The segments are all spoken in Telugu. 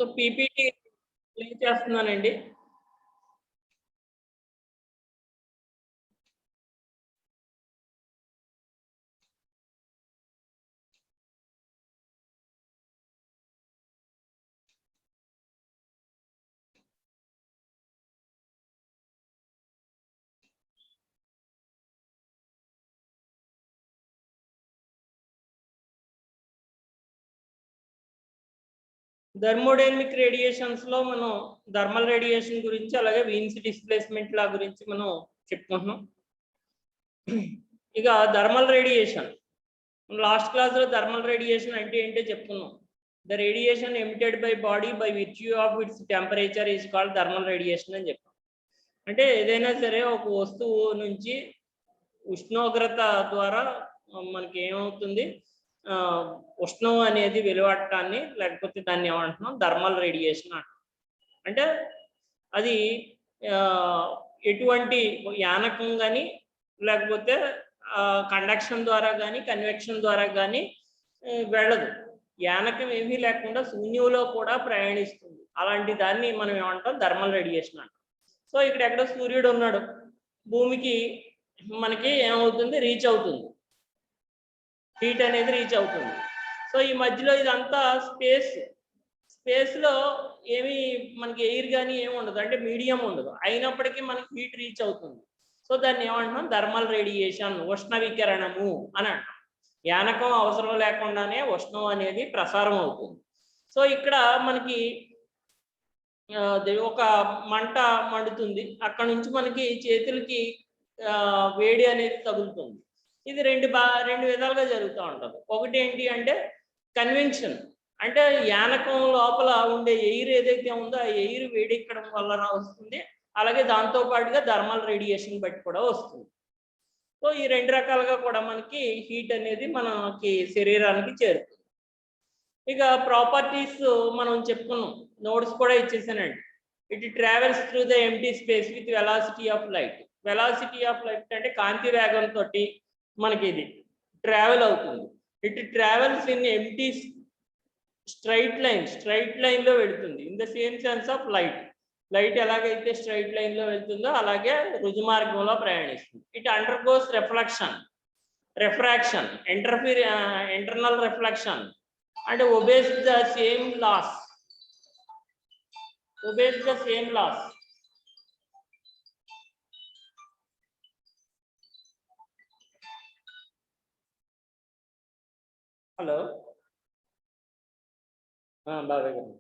సో పీపీటీ ప్లే చేస్తున్నానండి. థర్మోడైనమిక్ రేడియేషన్స్ లో మనం థర్మల్ రేడియేషన్ గురించి అలాగే వీన్స్ డిస్ప్లేస్మెంట్ లా గురించి మనం చెప్పుకుంటున్నాం. ఇక థర్మల్ రేడియేషన్ లాస్ట్ క్లాస్ లో థర్మల్ రేడియేషన్ అంటే ఏంటో చెప్పుకున్నాం. The radiation emitted by body by virtue of its temperature is called thermal radiation అని చెప్పాం. అంటే ఏదైనా సరే ఒక వస్తువు నుంచి ఉష్ణోగ్రత ద్వారా మనకి ఏమవుతుంది, ఉష్ణం అనేది వెలువడటాన్ని లేకపోతే దాన్ని ఏమంటున్నాం థర్మల్ రేడియేషన్ అంటాం. అంటే అది ఎటువంటి యానకం కానీ లేకపోతే కండక్షన్ ద్వారా కానీ కన్వెక్షన్ ద్వారా కానీ వెళ్ళదు. యానకం ఏమీ లేకుండా శూన్యంలో కూడా ప్రయాణిస్తుంది. అలాంటి దాన్ని మనం ఏమంటాం థర్మల్ రేడియేషన్ అంటాం. సో ఇక్కడ ఎక్కడో సూర్యుడు ఉన్నాడు, భూమికి మనకి ఏమవుతుంది రీచ్ అవుతుంది, హీట్ అనేది రీచ్ అవుతుంది. సో ఈ మధ్యలో ఇదంతా స్పేస్లో ఏమి మనకి ఎయిర్ కానీ ఏమి ఉండదు, అంటే మీడియం ఉండదు, అయినప్పటికీ మనకి హీట్ రీచ్ అవుతుంది. సో దాన్ని ఏమంటున్నాం థర్మల్ రేడియేషన్, ఉష్ణ వికిరణము అని అంటాం. యానకం అవసరం లేకుండానే ఉష్ణం అనేది ప్రసారం అవుతుంది. సో ఇక్కడ మనకి ఒక మంట మండుతుంది, అక్కడ నుంచి మనకి చేతులకి వేడి అనేది తగులుతుంది. ఇది రెండు విధాలుగా జరుగుతూ ఉంటుంది. ఒకటి ఏంటి అంటే కన్వెన్షన్, అంటే యానకం లోపల ఉండే ఎయిర్ ఏదైతే ఉందో ఆ ఎయిర్ వేడెక్కడం వల్ల వస్తుంది, అలాగే దాంతో పాటుగా థర్మల్ రేడియేషన్ బట్టి కూడా వస్తుంది. సో ఈ రెండు రకాలుగా కూడా మనకి హీట్ అనేది మనకి శరీరానికి చేరుతుంది. ఇక ప్రాపర్టీస్ మనం చెప్పుకున్నాం, నోట్స్ కూడా ఇచ్చేసానండి. It travels through the empty space with velocity of light. Velocity of light అంటే కాంతి వేగంతో మనకి ఇది ట్రావెల్ అవుతుంది. It travels in empty straight line లో వెళుతుంది. In the same sense of light ఎలాగైతే స్ట్రైట్ లైన్ లో వెళ్తుందో అలాగే రుజుమార్గంలో ప్రయాణిస్తుంది. It undergoes refraction, internal reflection and obeys the same laws. Hello బాబాయ్ గారు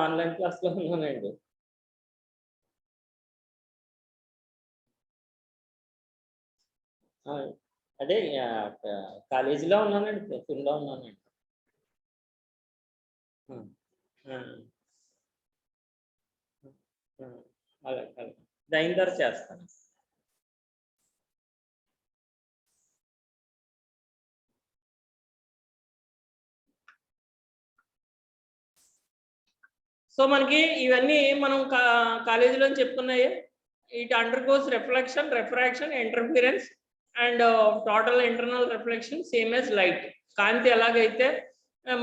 ఆన్లైన్ క్లాస్లో ఉన్నానండి. అదే కాలేజీలో ఉన్నానండి, ప్రెసెంట్లో ఉన్నానండి. అలాగే దైన ధర చేస్తాను. సో మనకి ఇవన్నీ మనం కాలేజీలో చెప్పుకున్నాయి. It undergoes reflection, refraction, interference and total internal reflection same as light. కాంతి ఎలాగైతే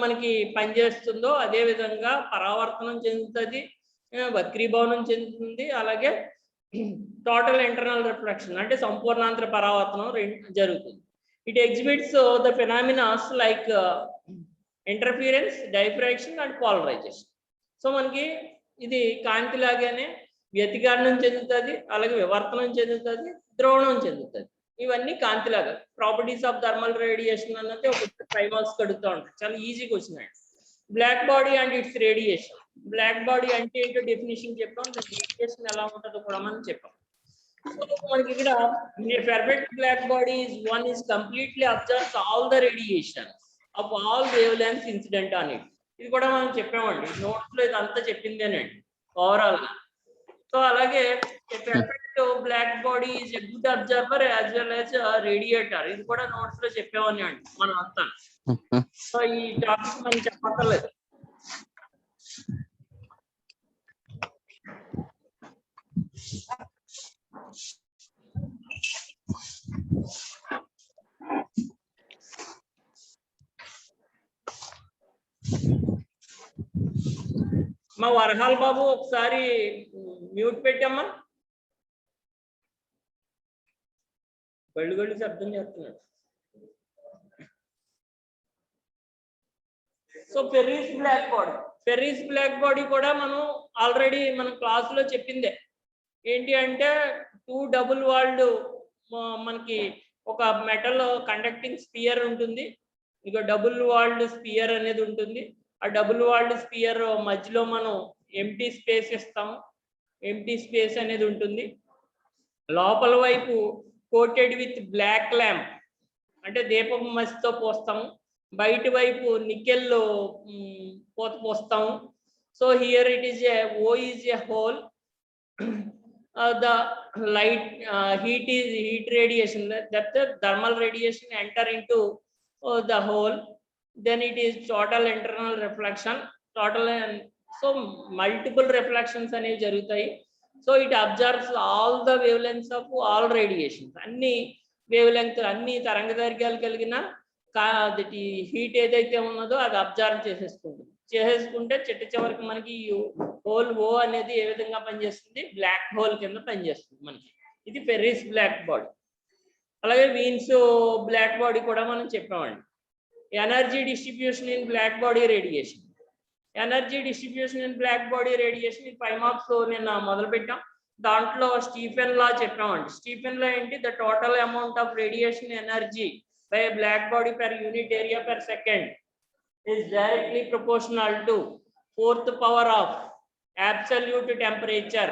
మనకి పనిచేస్తుందో అదే విధంగా పరావర్తనం చెందుతుంది, వక్రీభవనం చెందుతుంది, అలాగే టోటల్ ఇంటర్నల్ రిఫ్లెక్షన్ అంటే సంపూర్ణాంతర పరావర్తనం జరుగుతుంది. It exhibits the phenomenas like interference, diffraction and polarisation. So మనకి ఇది కాంతి లాగానే వ్యతికరణం చెందుతుంది, అలాగే వివర్తనం చెందుతుంది, ద్రోణం చెందుతుంది. ఇవన్నీ కాంతిలాగా ప్రాపర్టీస్ ఆఫ్ థర్మల్ రేడియేషన్ అన్నది ఒక 5 మార్క్స్ కడుగుతూ ఉంటాయి. చాలా ఈజీగా వచ్చినాయి. Black body and its radiation. Black body అంటే ఏంటో డెఫినేషన్ చెప్పాం, రేడియేషన్ ఎలా ఉంటుందో కూడా మనం చెప్పాం. సో మనకి ఇక్కడ perfect black body is completely absorbs all the radiation of all wavelengths incident on it. ఇది కూడా మనం చెప్పామండి, నోట్స్ లో ఇదంతా చెప్పిందేనండి ఓవరాల్ గా. సో అలాగే perfect black body is a good absorber as well as radiator. ఇది కూడా నోట్స్ లో చెప్పామని అండి మనం అంతా. సో ఈ టాపిక్ మనం చెప్పక్కర్లేదు. మా వరహాల్ బాబు ఒకసారి మ్యూట్ పెట్టమ్మా. గళ్ళు శబ్దం చేస్తున్నాడు. సో ఫెర్రీస్ బ్లాక్ బాడీ కూడా మనం ఆల్రెడీ మన క్లాసులో చెప్పిందే. ఏంటి అంటే 2 డబుల్ వాల్డ్ మనకి ఒక మెటల్ కండక్టింగ్ స్పియర్ ఉంటుంది. ఇక డబుల్ వాల్డ్ స్పియర్ అనేది ఉంటుంది. ఆ డబుల్ వాల్డ్ స్పియర్ మధ్యలో మనం ఎంటీ స్పేస్ ఇస్తాము. ఎంటీ స్పేస్ అనేది ఉంటుంది. లోపల వైపు కోటెడ్ విత్ బ్లాక్ ల్యాంప్ అంటే దీపపు మసితో పోస్తాము. బయట వైపు నికెల్ పోత పోస్తాము. So here it is A O is a hole. The light heat radiation, that the thermal radiation enter into the hole, then it is total internal reflection, so multiple reflections అనేవి జరుగుతాయి. So it absorbs all the wavelengths of all radiations, అన్ని వేవ్ లెంగ్త్ అన్ని తరంగ దైర్ఘ్యాలు కలిగిన హీట్ ఏదైతే ఉన్నదో అది అబ్జర్వ్ చేసేసుకుంటే చిట్ట చివరికి మనకి హోల్ ఓ అనేది ఏ విధంగా పనిచేస్తుంది, బ్లాక్ హోల్ కింద పనిచేస్తుంది మనకి. ఇది ఫెర్రీస్ బ్లాక్ బాడీ. అలాగే వీన్స్ బ్లాక్ బాడీ కూడా మనం చెప్పామండి. Energy distribution in black body radiation. Energy distribution in black body radiation 5 marks నిన్న మొదలు పెట్టాం. దాంట్లో స్టీఫెన్ లా చెప్పామండి. స్టీఫెన్ లా ఏంటి, the total amount of radiation energy by a black body per unit area per second is directly proportional to 4th power of absolute temperature,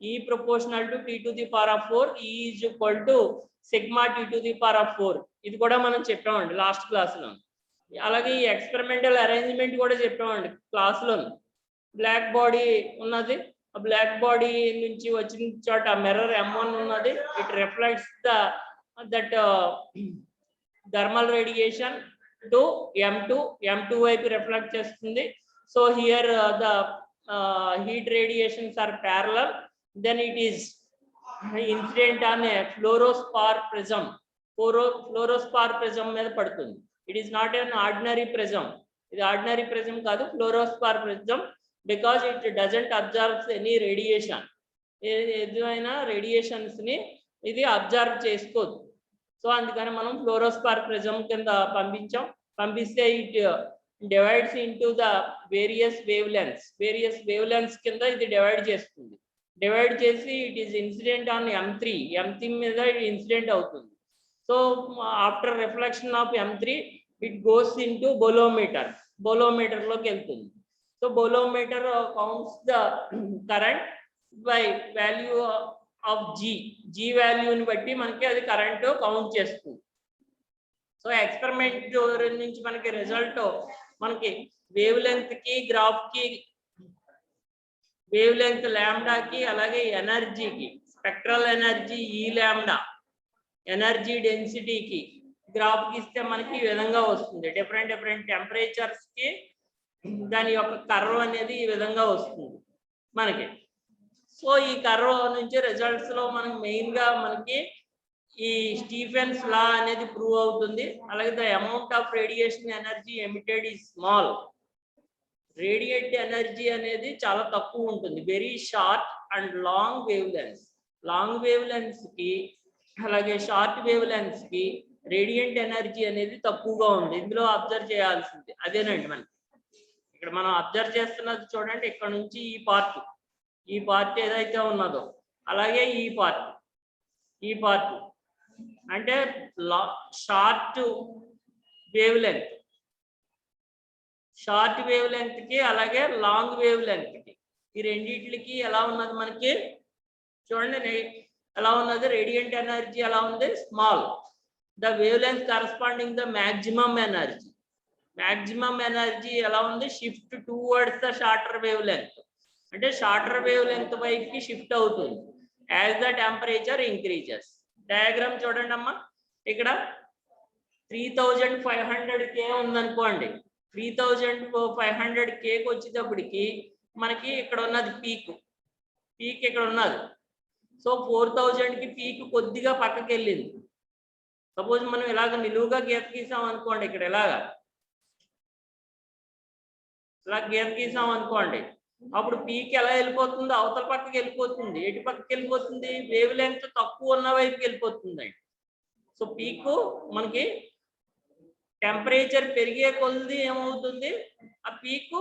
E proportional to T to the power of 4, E is equal to sigma T to the power of 4. ఇది కూడా మనం చెప్పామండి లాస్ట్ క్లాస్లో. అలాగే ఈ ఎక్స్పెరిమెంటల్ అరేంజ్మెంట్ కూడా చెప్పామండి క్లాస్లో. బ్లాక్ బాడీ ఉన్నది, ఆ బ్లాక్ బాడీ నుంచి వచ్చిన చోట మిర్రర్ M1 ఉన్నది. It reflects that thermal radiation to M2 వైపు రిఫ్లెక్ట్ చేస్తుంది. So here the heat radiations are parallel, then it is incident on a fluorspar prism. Fluorspar prism మీద పడుతుంది. It is not an ordinary prism. ఇది ఆర్డినరీ ప్రిజం కాదు, fluorspar prism. Because it doesn't observes any radiation. ఏదైనా రేడియేషన్స్ ని ఇది అబ్జర్వ్ చేసుకోదు. సో అందుకని మనం ఫ్లోరోస్పార్ ప్రిజం కింద పంపిస్తే it divides into the various wave lengths కింద ఇది డివైడ్ చేస్తుంది. డివైడ్ చేసి it is incident on M3 మీద ఇన్సిడెంట్ అవుతుంది. So after reflection of M3 it goes into bolometer లోకి వెళ్తుంది. So bolometer counts the current by value of G వాల్యూని బట్టి మనకి అది కరెంట్ కౌంట్ చేస్తుంది. సో ఎక్స్పెరిమెంట్ నుంచి మనకి రిజల్ట్ మనకి వేవ్ లెంత్ కి గ్రాఫ్ కి, వేవ్ లెంత్ లాంబ్డాకి, అలాగే ఎనర్జీకి, స్పెక్ట్రల్ ఎనర్జీ ఈ లాంబ్డా, ఎనర్జీ డెన్సిటీకి గ్రాఫ్ ఇస్తే మనకి ఈ విధంగా వస్తుంది. డిఫరెంట్ టెంపరేచర్స్ కి దాని యొక్క కర్వ్ అనేది ఈ విధంగా వస్తుంది మనకి. సో ఈ కర్వ్ నుంచి రిజల్ట్స్ లో మనకి మెయిన్ గా మనకి ఈ స్టీఫెన్స్ లా అనేది ప్రూవ్ అవుతుంది. అలాగే the amount of radiation energy emitted is small. Radiate energy అనేది చాలా తక్కువ ఉంటుంది. Very short and long wave lens కి అలాగే షార్ట్ వేవ్ లెన్స్ కి రేడియంట్ ఎనర్జీ అనేది తక్కువగా ఉంది. ఇందులో అబ్జర్వ్ చేయాల్సింది అదేనండి. మనకి ఇక్కడ మనం అబ్జర్వ్ చేస్తున్నది చూడండి, ఇక్కడ నుంచి ఈ పార్ట్ ఏదైతే ఉన్నదో, అలాగే ఈ పార్ట్ అంటే షార్ట్ వేవ్ లెంత్ కి అలాగే లాంగ్ వేవ్ లెంత్ కి, ఈ రెండిట్లకి ఎలా ఉన్నది మనకి చూడండి, ఎలా ఉన్నది రేడియంట్ ఎనర్జీ ఎలా ఉంది, small. The wave length corresponding the maximum energy ఎలా ఉంది, shift towards the shorter wave length. అంటే షార్టర్ వేవ్ లెంత్ వైపుకి షిఫ్ట్ అవుతుంది as the temperature increases. Diagram చూడండి అమ్మా, ఇక్కడ 3500K ఉందనుకోండి. 3500Kకి వచ్చేటప్పటికి మనకి ఇక్కడ ఉన్నది పీక్ ఇక్కడ ఉన్నది. సో 4000కి పీక్ కొద్దిగా పక్కకి వెళ్ళింది. సపోజ్ మనం ఇలాగ నిలువుగా గీత గీసాం అనుకోండి, ఇక్కడ ఇలాగా ఇలా గీత గీసాం అనుకోండి, అప్పుడు పీక్ ఎలా వెళ్ళిపోతుంది, అవతల పక్కకి వెళ్ళిపోతుంది. ఎటు పక్కకి వెళ్ళిపోతుంది, వేవ్ లెంగ్త్ తక్కువ ఉన్న వైపుకి వెళ్ళిపోతుంది. సో పీక్ మనకి టెంపరేచర్ పెరిగే కొలది ఏమవుతుంది, ఆ పీక్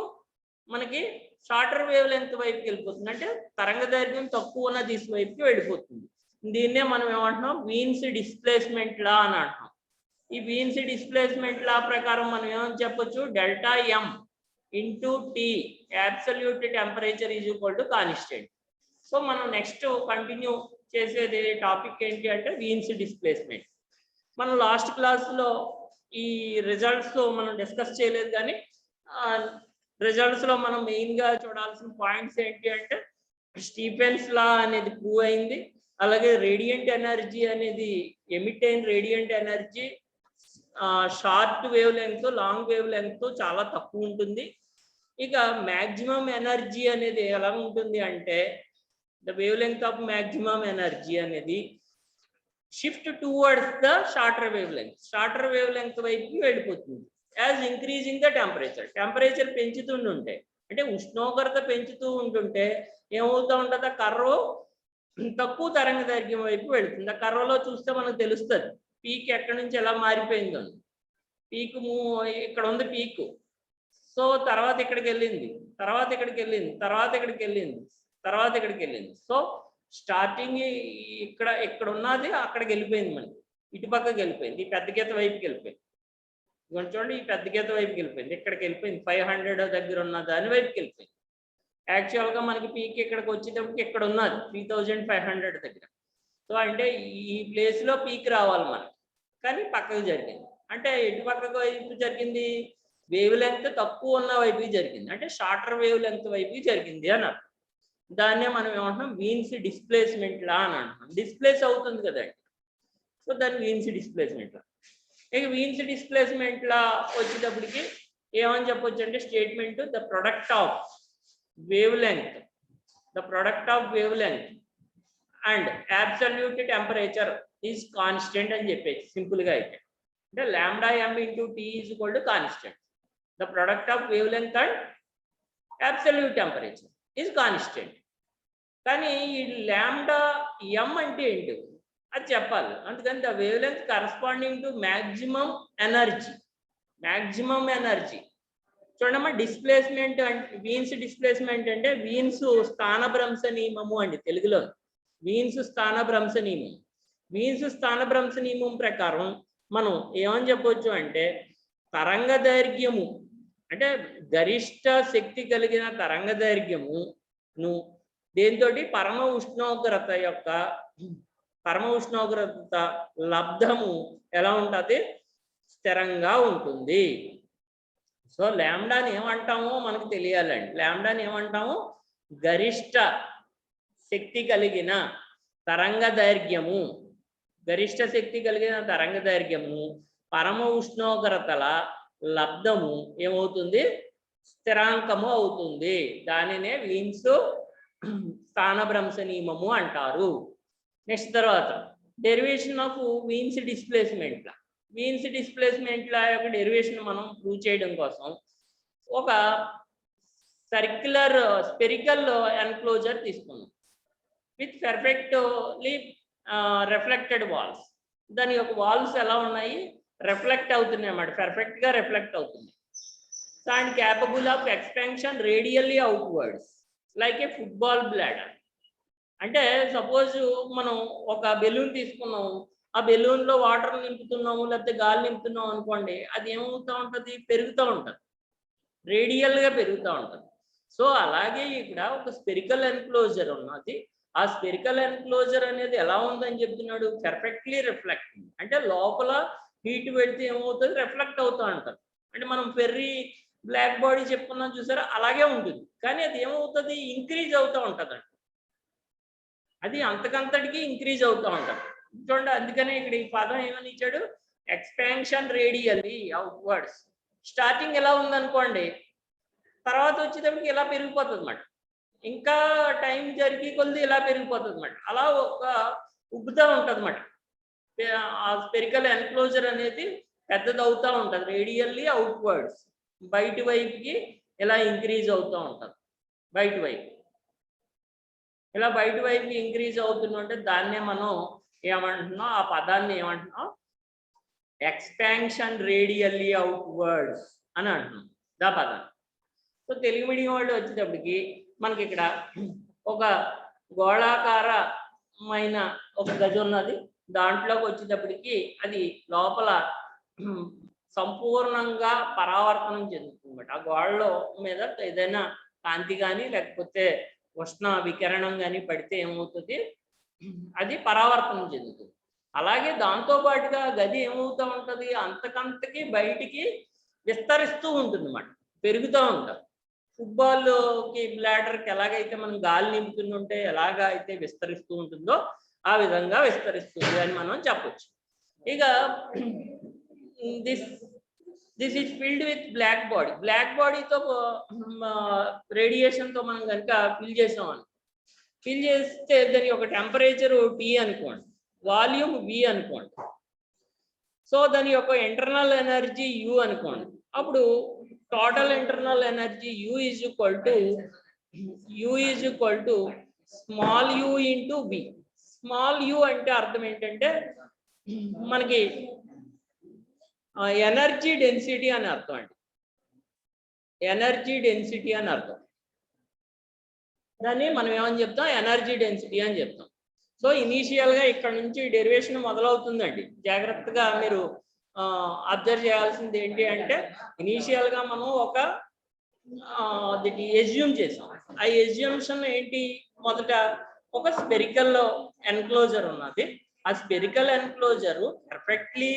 మనకి షార్టర్ వేవ్ లెంగ్త్ వైపుకి వెళ్ళిపోతుంది. అంటే తరంగ దైర్ఘ్యం తక్కువ ఉన్న దిశ వైపుకి వెళ్ళిపోతుంది. దీన్నే మనం ఏమంటున్నాం, వీన్స్ డిస్ప్లేస్మెంట్ లా అని అంటున్నాం. ఈ వీన్స్ డిస్ప్లేస్మెంట్ లా ప్రకారం మనం ఏమని చెప్పొచ్చు, delta M into T absolute temperature is equal to constant. So మనం నెక్స్ట్ కంటిన్యూ చేసేది టాపిక్ ఏంటి అంటే వీన్స్ డిస్ప్లేస్మెంట్. మనం లాస్ట్ క్లాస్లో ఈ రిజల్ట్స్ మనం డిస్కస్ చేయలేదు, కానీ రిజల్ట్స్ లో మనం మెయిన్ గా చూడాల్సిన పాయింట్స్ ఏంటి అంటే స్టీఫెన్స్ లా అనేది ప్రూవ్ అయింది. అలాగే రేడియంట్ ఎనర్జీ అనేది ఎమిట్ అయిన radiant energy short wave length long wave length చాలా తక్కువ ఉంటుంది. ఇక మ్యాక్సిమం ఎనర్జీ అనేది ఎలా ఉంటుంది అంటే the wavelength of maximum energy అనేది shift towards the shorter wavelength, shorter wavelength వైపుకి వెళ్ళిపోతుంది. యాజ్ ఇంక్రీజింగ్ ద టెంపరేచర్ పెంచుతుంటే, అంటే ఉష్ణోగ్రత పెంచుతూ ఉంటుంటే ఏమవుతూ ఉంటుంది, ఆ కర్వ్ తక్కువ తరంగ దైర్ఘ్యం వైపు వెళుతుంది. ఆ కర్వ్లో చూస్తే మనకు తెలుస్తుంది పీక్ ఎక్కడి నుంచి ఎలా మారిపోయిందో. పీక్ ఇక్కడ ఉంది పీక్, సో తర్వాత ఇక్కడికి వెళ్ళింది, తర్వాత ఇక్కడికి వెళ్ళింది, తర్వాత ఇక్కడికి వెళ్ళింది, తర్వాత ఇక్కడికి వెళ్ళింది. సో స్టార్టింగ్ ఇక్కడ ఉన్నది అక్కడికి వెళ్ళిపోయింది, మనకి ఇటుపక్కకి వెళ్ళిపోయింది, ఈ పెద్ద గీత వైపుకి వెళ్ళిపోయింది. చూడండి, ఈ పెద్ద గీత వైపుకి వెళ్ళిపోయింది, ఇక్కడికి వెళ్ళిపోయింది, 500 దగ్గర ఉన్న దాని వైపుకి వెళ్ళిపోయింది. యాక్చువల్గా మనకి పీక్ ఇక్కడికి వచ్చేటప్పటికి ఇక్కడ ఉన్నది 3500 దగ్గర. సో అంటే ఈ ప్లేస్లో పీక్ రావాలి మనకి, కానీ పక్కకు జరిగింది. అంటే ఎటు పక్కకు వైపు జరిగింది, వేవ్ లెంగ్త్ తక్కువ ఉన్న వైపుకి జరిగింది, అంటే షార్టర్ వేవ్ లెంగ్త్ వైపుకి జరిగింది అని అర్థం. దాన్నే మనం ఏమంటున్నాం, వీన్స్ డిస్ప్లేస్మెంట్ లా అని అంటున్నాం. డిస్ప్లేస్ అవుతుంది కదండి, సో దాన్ని వీన్స్ డిస్ప్లేస్మెంట్ లా. ఇక వీన్స్ డిస్ప్లేస్మెంట్ లా వచ్చేటప్పటికి ఏమని చెప్పొచ్చు అంటే statement the product of wavelength and absolute temperature is constant అని చెప్పేసి సింపుల్ గా అయితే, అంటే lambda M into T is equal to constant. The product of wavelength and absolute temperature is constant. కానీ ఈ లాంబ్డా ఎం అంటే ఏంటి అది చెప్పాలి. అందుకని the wavelength corresponding to maximum energy. చూడమ్మా, డిస్ప్లేస్మెంట్ అంటే వీన్స్ డిస్ప్లేస్మెంట్ అంటే వీన్స్ స్థానభ్రంశ నియమము అండి తెలుగులో. వీన్స్ స్థానభ్రంశ నియమం ప్రకారం మనం ఏమని చెప్పొచ్చు అంటే తరంగ దైర్ఘ్యము అంటే గరిష్ట శక్తి కలిగిన తరంగ దైర్ఘ్యమును దేంతో పరమ ఉష్ణోగ్రత లబ్ధము ఎలా ఉంటుంది, స్థిరంగా ఉంటుంది. సో లాంబ్డాని ఏమంటామో మనకు తెలియాలండి. లాంబ్డాని ఏమంటాము, గరిష్ట శక్తి కలిగిన తరంగ దైర్ఘ్యము పరమ ఉష్ణోగ్రతల లబ్ధము ఏమవుతుంది, స్థిరాంకము అవుతుంది. దానినే వీన్స్ స్థానభ్రంశ నియమము అంటారు. నెక్స్ట్ తర్వాత derivation of Wien's displacement law యొక్క డెరివేషన్ మనం ప్రూవ్ చేయడం కోసం ఒక స్పెరికల్ ఎన్క్లోజర్ తీసుకున్నాం విత్ పర్ఫెక్ట్లీ రిఫ్లెక్టెడ్ వాల్స్. దాని యొక్క వాల్స్ ఎలా ఉన్నాయి, రిఫ్లెక్ట్ అవుతున్నాయి అన్నమాట, పర్ఫెక్ట్గా రిఫ్లెక్ట్ అవుతుంది. And capable of expansion radially outwards like A football bladder. అంటే సపోజ్ మనం ఒక బెలూన్ తీసుకున్నాము, ఆ బెలూన్లో వాటర్ నింపుతున్నాము లేకపోతే గాలి నింపుతున్నాం అనుకోండి, అది ఏమవుతూ ఉంటుంది, పెరుగుతూ ఉంటుంది, రేడియల్గా పెరుగుతూ ఉంటుంది. సో అలాగే ఇక్కడ ఒక స్పెరికల్ ఎన్క్లోజర్ ఉన్నది. ఆ స్పెరికల్ ఎన్క్లోజర్ అనేది ఎలా ఉందని చెప్తున్నాడు, పర్ఫెక్ట్లీ రిఫ్లెక్టింగ్. అంటే లోపల హీట్ పెడితే ఏమవుతుంది, రిఫ్లెక్ట్ అవుతూ ఉంటుంది. అంటే మనం ఫెర్రీ బ్లాక్ బాడీ చెప్పుకున్నాం చూసారా, అలాగే ఉంటుంది. కానీ అది ఏమవుతుంది, ఇంక్రీజ్ అవుతూ ఉంటుంది అంట, అది అంతకంతటికి ఇంక్రీజ్ అవుతూ ఉంటుంది. చూడండి, అందుకనే ఇక్కడ ఈ పదం ఏమని ఇచ్చాడు, ఎక్స్పాన్షన్ రేడియల్లీ అవుట్వర్డ్స్. స్టార్టింగ్ ఎలా ఉందనుకోండి, తర్వాత వచ్చేటప్పటికి ఇలా పెరిగిపోతుంది అన్నమాట, ఇంకా టైం జరిగి కొద్ది ఇలా పెరిగిపోతుంది అన్నమాట. అలా ఒక ఉబ్బుతూ ఉంటుంది అన్నమాట. ఆ స్పెరికల్ ఎన్క్లోజర్ అనేది పెద్దది అవుతూ ఉంటుంది, రేడియల్లీ అవుట్వర్డ్స్, బయటి వైపుకి ఇలా ఇంక్రీజ్ అవుతూ ఉంటుంది బయట వైపు. ఇలా బయట వైపు ఇంక్రీజ్ అవుతుందంటే దాన్నే మనం ఏమంటున్నాం, ఆ పదాన్ని ఏమంటున్నాం, ఎక్స్పాన్షన్ రేడియల్లీ అవుట్వర్డ్స్ అని అంటున్నాం దా పదాన్ని. సో తెలుగు మీడియం వాళ్ళు వచ్చేటప్పటికి మనకి ఇక్కడ ఒక గోళాకారమైన ఒక గది ఉన్నది. దాంట్లోకి వచ్చేటప్పటికి అది లోపల సంపూర్ణంగా పరావర్తనం చెందుతుంది. ఆ గోడలో మీద ఏదైనా కాంతి కానీ లేకపోతే ఉష్ణ వికిరణం కానీ పడితే ఏమవుతుంది, అది పరావర్తనం చెందుతుంది. అలాగే దాంతో పాటుగా గది ఏమవుతూ ఉంటుంది, అంతకంతకి బయటికి విస్తరిస్తూ ఉంటుంది అన్నమాట, పెరుగుతూ ఉంటుంది. ఫుట్బాల్కి బ్లాడర్కి ఎలాగైతే మనం గాలి నింపుతుంటే ఎలాగ అయితే విస్తరిస్తూ ఉంటుందో ఆ విధంగా విస్తరిస్తుంది అని మనం చెప్పొచ్చు. ఇక this is filled with black body. Black బాడీతో రేడియేషన్తో మనం కనుక ఫిల్ చేసామని, ఫిల్ చేస్తే దాని ఒక టెంపరేచర్ T అనుకోండి, వాల్యూమ్ V అనుకోండి, సో దాని యొక్క ఇంటర్నల్ ఎనర్జీ U అనుకోండి. అప్పుడు total internal energy U is equal to small u into V. Small u అంటే అర్థం ఏంటంటే మనకి ఎనర్జీ డెన్సిటీ అని అర్థం అండి. ఎనర్జీ డెన్సిటీ అని అర్థం. దాన్ని మనం ఏమని చెప్తాం, ఎనర్జీ డెన్సిటీ అని చెప్తాం. సో ఇనీషియల్గా ఇక్కడ నుంచి డెరివేషన్ మొదలవుతుందండి. జాగ్రత్తగా మీరు అబ్జర్వ్ చేయాల్సింది ఏంటి అంటే, ఇనీషియల్గా మనం ఒక ఎజ్యూమ్ చేసాం. ఆ ఎజ్యూమ్షన్ ఏంటి, మొదట ఒక స్పెరికల్ ఎన్క్లోజర్ ఉన్నది. ఆ spherical enclosure perfectly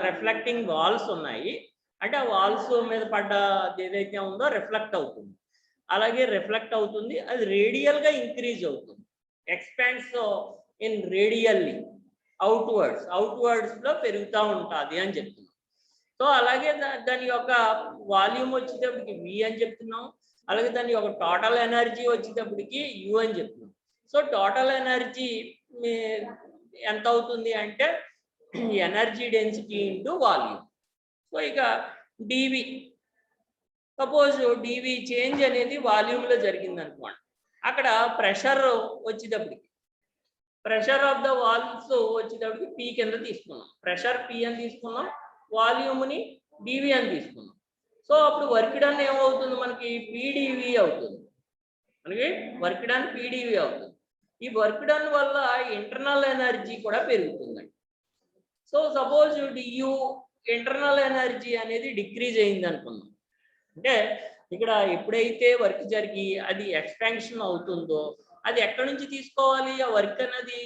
reflecting walls ఉన్నాయి. అంటే ఆ వాల్స్ మీద పడ్డ ఏదైతే ఉందో రిఫ్లెక్ట్ అవుతుంది. అలాగే రిఫ్లెక్ట్ అవుతుంది, అది రేడియల్గా ఇంక్రీజ్ అవుతుంది. ఎక్స్పాండ్స్ ఇన్ రేడియల్లీ అవుట్వర్డ్స్లో పెరుగుతూ ఉంటుంది అని చెప్తున్నాం. సో అలాగే దాని యొక్క వాల్యూమ్ వచ్చేటప్పటికి V అని చెప్తున్నాం. అలాగే దాని యొక్క టోటల్ ఎనర్జీ వచ్చేటప్పటికి U అని చెప్తున్నాం. సో టోటల్ ఎనర్జీ ఎంత అవుతుంది అంటే energy density into volume. So ఇక dV, సపోజ్ dV చేంజ్ అనేది వాల్యూమ్లో జరిగింది అనుకోండి. అక్కడ ప్రెషర్ వచ్చేటప్పటికి, ప్రెషర్ ఆఫ్ ద వాల్వ్స్ వచ్చేటప్పటికి P కింద తీసుకున్నాం. ప్రెషర్ P అని తీసుకున్నాం, వాల్యూమ్ని dV అని తీసుకున్నాం. సో అప్పుడు వర్క్ డన్ ఏమవుతుంది, మనకి PdV అవుతుంది. మనకి వర్క్ డన్ PdV అవుతుంది. ఈ వర్క్ డన్ వల్ల ఇంటర్నల్ ఎనర్జీ కూడా పెరుగుతుందండి. So suppose DU internal energy అనేది డిక్రీజ్ అయింది అనుకున్నాం. అంటే ఇక్కడ ఎప్పుడైతే వర్క్ జరిగి అది ఎక్స్పాన్షన్ అవుతుందో అది ఎక్కడి నుంచి తీసుకోవాలి, ఆ వర్క్ అనేది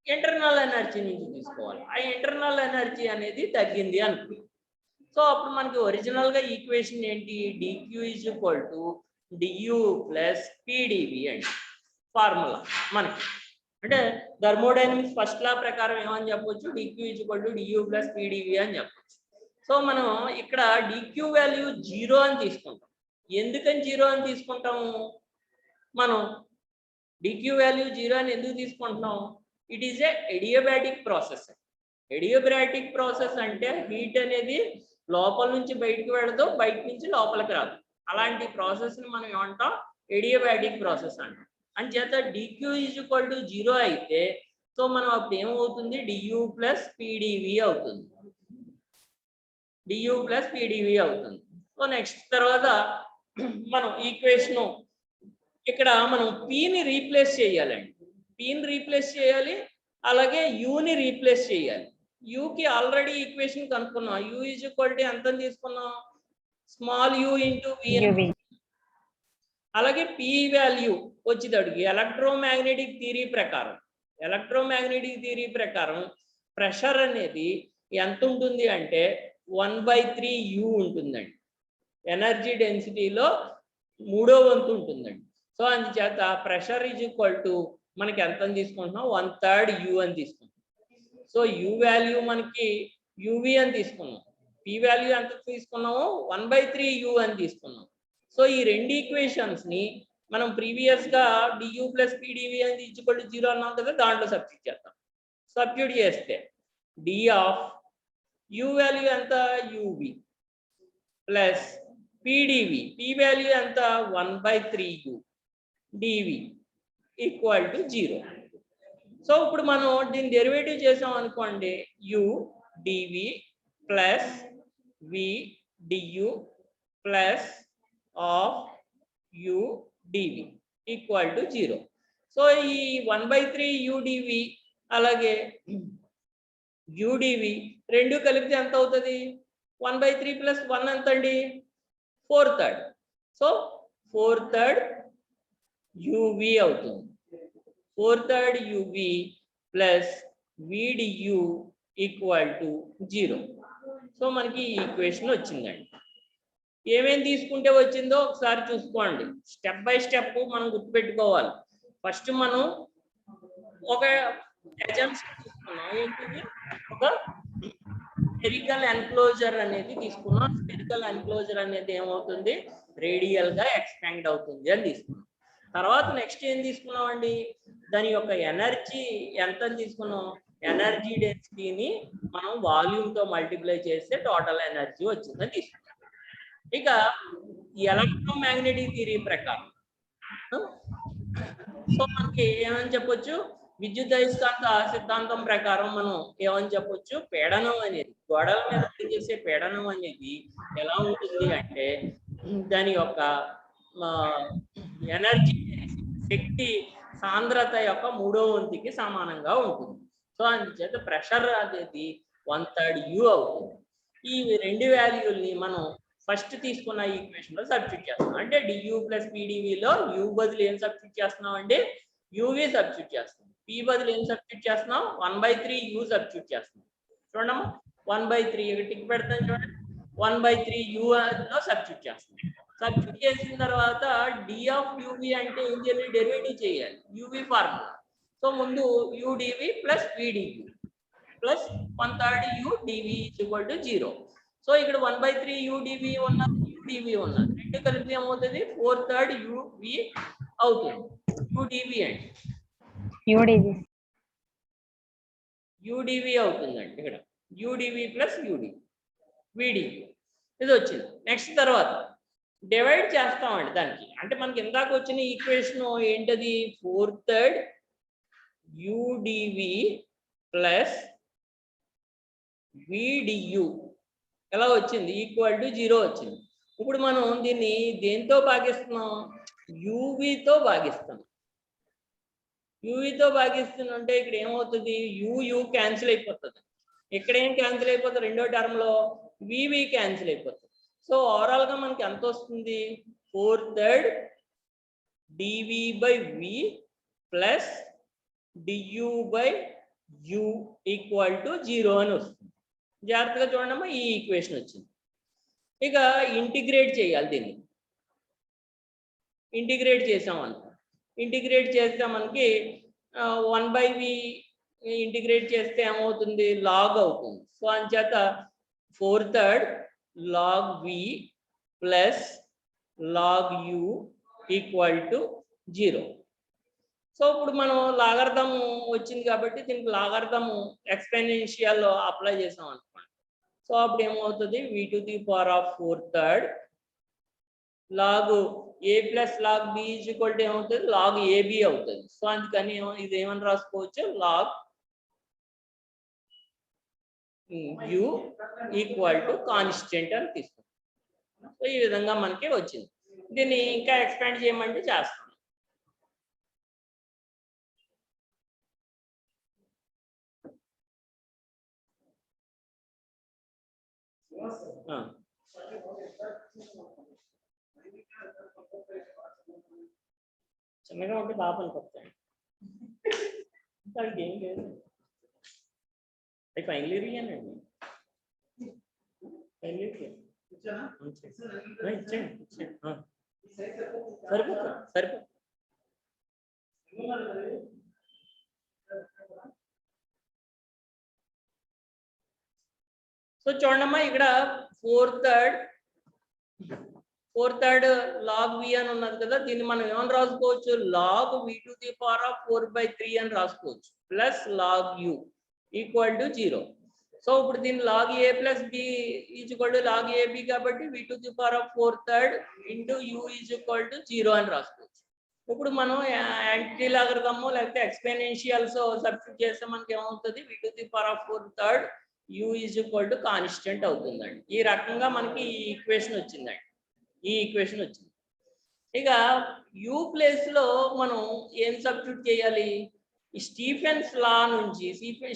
ఇంటర్నల్ ఎనర్జీ నుంచి తీసుకోవాలి. ఆ ఇంటర్నల్ ఎనర్జీ అనేది తగ్గింది అనుకున్నాం. సో అప్పుడు మనకి ఒరిజినల్గా ఈక్వేషన్ ఏంటి, dQ is equal to DU plus PdV అండి ఫార్ములా మనకి. అంటే థర్మోడైనమిక్స్ ఫస్ట్ లా ప్రకారం ఏమని చెప్పొచ్చు, dQ is equal to DU plus PdV అని చెప్పొచ్చు. సో మనం ఇక్కడ dQ వాల్యూ 0 అని తీసుకుంటాం. ఎందుకని 0 అని తీసుకుంటాము, మనం dQ వాల్యూ 0 అని ఎందుకు తీసుకుంటున్నాం, it is a adiabatic process. Adiabatic process అంటే హీట్ అనేది లోపల నుంచి బయటకు వెళదు, బయట నుంచి లోపలికి రాదు. అలాంటి ప్రాసెస్ని మనం ఏమంటాం, ఎడియాబాటిక్ ప్రాసెస్ అంటాం. అంచేత dQ ఈజ్ ఈక్వల్ టు 0 అయితే సో మనం అప్పుడు ఏమవుతుంది, DU ప్లస్ PdV అవుతుంది. DU ప్లస్ PdV అవుతుంది. సో నెక్స్ట్ తర్వాత మనం ఈక్వేషన్ ఇక్కడ మనం Pని రీప్లేస్ చేయాలండి. Pని రీప్లేస్ చేయాలి, అలాగే Uని రీప్లేస్ చేయాలి. Uకి ఆల్రెడీ ఈక్వేషన్ కనుక్కున్నాం. U ఈజ్ ఈక్వల్ టు ఎంత తీసుకున్నాం, స్మాల్ u ఇంటూ V. అలాగే P వాల్యూ వచ్చేటడికి ఎలక్ట్రోమాగ్నెటిక్ థియరీ ప్రకారం ప్రెషర్ అనేది ఎంత ఉంటుంది అంటే 1/3 U ఉంటుందండి. ఎనర్జీ డెన్సిటీలో 3వ వంతు ఉంటుందండి. సో అందుచేత ప్రెషర్ ఈజ్ ఈక్వల్ టు మనకి ఎంత తీసుకుంటున్నాం, 1/3 U అని తీసుకుంటాం. సో U వాల్యూ మనకి UV అని తీసుకున్నాం, P వాల్యూ ఎంత తీసుకున్నాము, 1/3 U అని తీసుకున్నాం. సో ఈ రెండు ఈక్వేషన్స్ ని మనం ప్రీవియస్ గా DU ప్లస్ PdV అనేది ఈక్వల్ టు 0 అన్నాం కదా, దాంట్లో సబ్స్టిట్యూట్ చేస్తాం. సబ్స్టిట్యూట్ చేస్తే D ఆఫ్ U వాల్యూ ఎంత, UV plus PdV, P value ఎంత 1/3u dV equal to 0. So ఇప్పుడు మనం దీని డెరివేటివ్ చేసాం అనుకోండి, u dV plus v du plus of u dV equal to 0. So ఈ 1/3u dV అలాగే u dV రెండు కలిపితే ఎంత అవుతుంది? 1/3 ప్లస్ 1 ఎంత అండి? 4/3. సో 4/3 uv అవుతుంది. 4/3 uv plus v du equal to 0. So మనకి ఈ ఈక్వేషన్ వచ్చిందండి. ఏమేమి తీసుకుంటే వచ్చిందో ఒకసారి చూసుకోండి. స్టెప్ బై స్టెప్ మనం గుర్తుపెట్టుకోవాలి. ఫస్ట్ మనం ఒక అజంప్షన్ తీసుకున్నాం. ఏంటిది? ఒక స్పెరికల్ ఎన్క్లోజర్ అనేది తీసుకున్నాం. స్పెరికల్ ఎన్క్లోజర్ అనేది ఏమవుతుంది? రేడియల్ గా ఎక్స్పాండ్ అవుతుంది అని తీసుకున్నాం. తర్వాత నెక్స్ట్ ఏం తీసుకున్నాం అండి? దాని యొక్క ఎనర్జీ ఎంత తీసుకున్నాం? ఎనర్జీ డెన్సిటీని మనం వాల్యూమ్ తో మల్టిప్లై చేస్తే టోటల్ ఎనర్జీ వచ్చిందని తీసుకున్నాం. ఇక ఎలక్ట్రోమాగ్నెటిక్ థియరీ ప్రకారం సో మనకి ఏమని చెప్పొచ్చు? విద్యుదయస్కాంత సిద్ధాంతం ప్రకారం మనం ఏమని చెప్పొచ్చు? పీడనం అనేది, గోడల మీద చేసే పీడనం అనేది ఎలా ఉంటుంది అంటే దాని యొక్క ఎనర్జీ శక్తి సాంద్రత యొక్క 3వ వంతుకి సమానంగా ఉంటుంది. సో అందుచేత ప్రెషర్ అనేది 1/3 u అవుతుంది. ఈ రెండు వాల్యూల్ని మనం ఫస్ట్ తీసుకున్న ఈక్వేషన్ లో సబ్స్టిట్యూట్ చేస్తాం. అంటే du ప్లస్ pdvలో u బదులు ఏం సబ్స్టిట్యూట్ చేస్తున్నాం అంటే uv సబ్స్టిట్యూట్ చేస్తాం. p బదులు ఏం సబ్స్టిట్యూట్ చేస్తున్నాం? 1/3 u సబ్స్టిట్యూట్ చేస్తున్నాం. చూడమ్మా, 1/3 టిక్ పెడతాం చూడండి. 1/3 u లో సబ్స్టిట్యూట్ చేస్తాం. సబ్స్టిట్యూట్ చేసిన తర్వాత d ఆఫ్ uv అంటే ఏం చేయాలి? డెరివేటివ్ చేయాలి, uv ఫార్ములా. సో ముందు u dv plus v dv plus 1/3 u dv equal to 0. So ఇక్కడ 1/3 u dv ఉన్నది, u dv ఉన్నది, రెండు కలిపి ఏమవుతుంది? 4/3 uv అవుతుంది. u dv అంటే u dv అవుతుందండి. ఇక్కడ u dv plus u dv v dv ఇది వచ్చింది. నెక్స్ట్ తర్వాత డివైడ్ చేస్తామండి దానికి. అంటే మనకి ఇందాక వచ్చిన ఈక్వేషన్ ఏంటది? 4/3 u dv plus v du ఎలా వచ్చింది? ఈక్వల్ టు 0 వచ్చింది. ఇప్పుడు మనం దీన్ని దేంతో భాగిస్తున్నాం? యూవీతో భాగిస్తాం. యూవీతో భాగిస్తుంటే ఇక్కడ ఏమవుతుంది? యూ క్యాన్సిల్ అయిపోతుంది. ఇక్కడ ఏం క్యాన్సిల్ అయిపోతుంది? రెండో టర్మ్ లో వివి క్యాన్సిల్ అయిపోతుంది. సో ఓవరాల్ గా మనకి ఎంత వస్తుంది? 4/3 dv by v plus du by u equal to 0 అని వస్తుంది. జాగ్రత్తగా చూడమ్మా, ఈ ఈక్వేషన్ వచ్చింది. ఇక ఇంటిగ్రేట్ చేయాలి. దీన్ని ఇంటిగ్రేట్ చేసాం అనుకో. ఇంటిగ్రేట్ చేస్తే మనకి 1/v ఇంటిగ్రేట్ చేస్తే ఏమవుతుంది? లాగ్ అవుతుంది. సో అంచేత 4/3 log v plus log u equal to 0. So ఇప్పుడు మనం లాగర్థం వచ్చింది కాబట్టి దీనికి లాగర్థం ఎక్స్పెనెన్షియల్ అప్లై చేసాం అనుకోండి. సో అప్పుడు ఏమవుతుంది? v to the power of 4/3 log a plus log b equal to ఏమవుతుంది? log ab అవుతుంది. సో అందుకని ఇది ఏమని రాసుకోవచ్చు? log u equal to constant అని తీసుకుంటాం. సో ఈ విధంగా మనకి వచ్చింది. దీన్ని ఇంకా ఎక్స్పాండ్ చేయమంటే చేస్తాం. చిన్నగా ఉంటే బాగా పనికొస్తాయి. దానికి ఏం లేదు. ఫైనల్ ఇయర్ ఇయ్యానండి. ఫైనల్ ఇయర్ ఇచ్చేయండి. సరిపోతుంది, సరిపోతుంది. సో చూడమ్మా, ఇక్కడ 4/3 log v అని ఉన్నది కదా. దీన్ని మనం ఏమని రాసుకోవచ్చు? log v to the power of 4/3 అని రాసుకోవచ్చు. Plus log u equal to 0. So ఇప్పుడు దీన్ని log a plus b is equal to log ab కాబట్టి v to the power of 4/3 into u is equal to 0 అని రాసుకోవచ్చు. ఇప్పుడు మనం యాంటీ లాగరిథమ్ లేకపోతే ఎక్స్పోనెన్షియల్స్ సబ్స్టిట్యూట్ చేస్తే మనకి ఏమవుతుంది, v to the power of 4/3 u is equal to constant అవుతుందండి. ఈ రకంగా మనకి ఈ ఈక్వేషన్ వచ్చిందండి. ఈ ఈక్వేషన్ వచ్చింది. ఇక u ప్లేస్ లో మనం ఏం సబ్స్టిట్యూట్ చేయాలి, ఈ స్టీఫెన్స్ లా నుంచి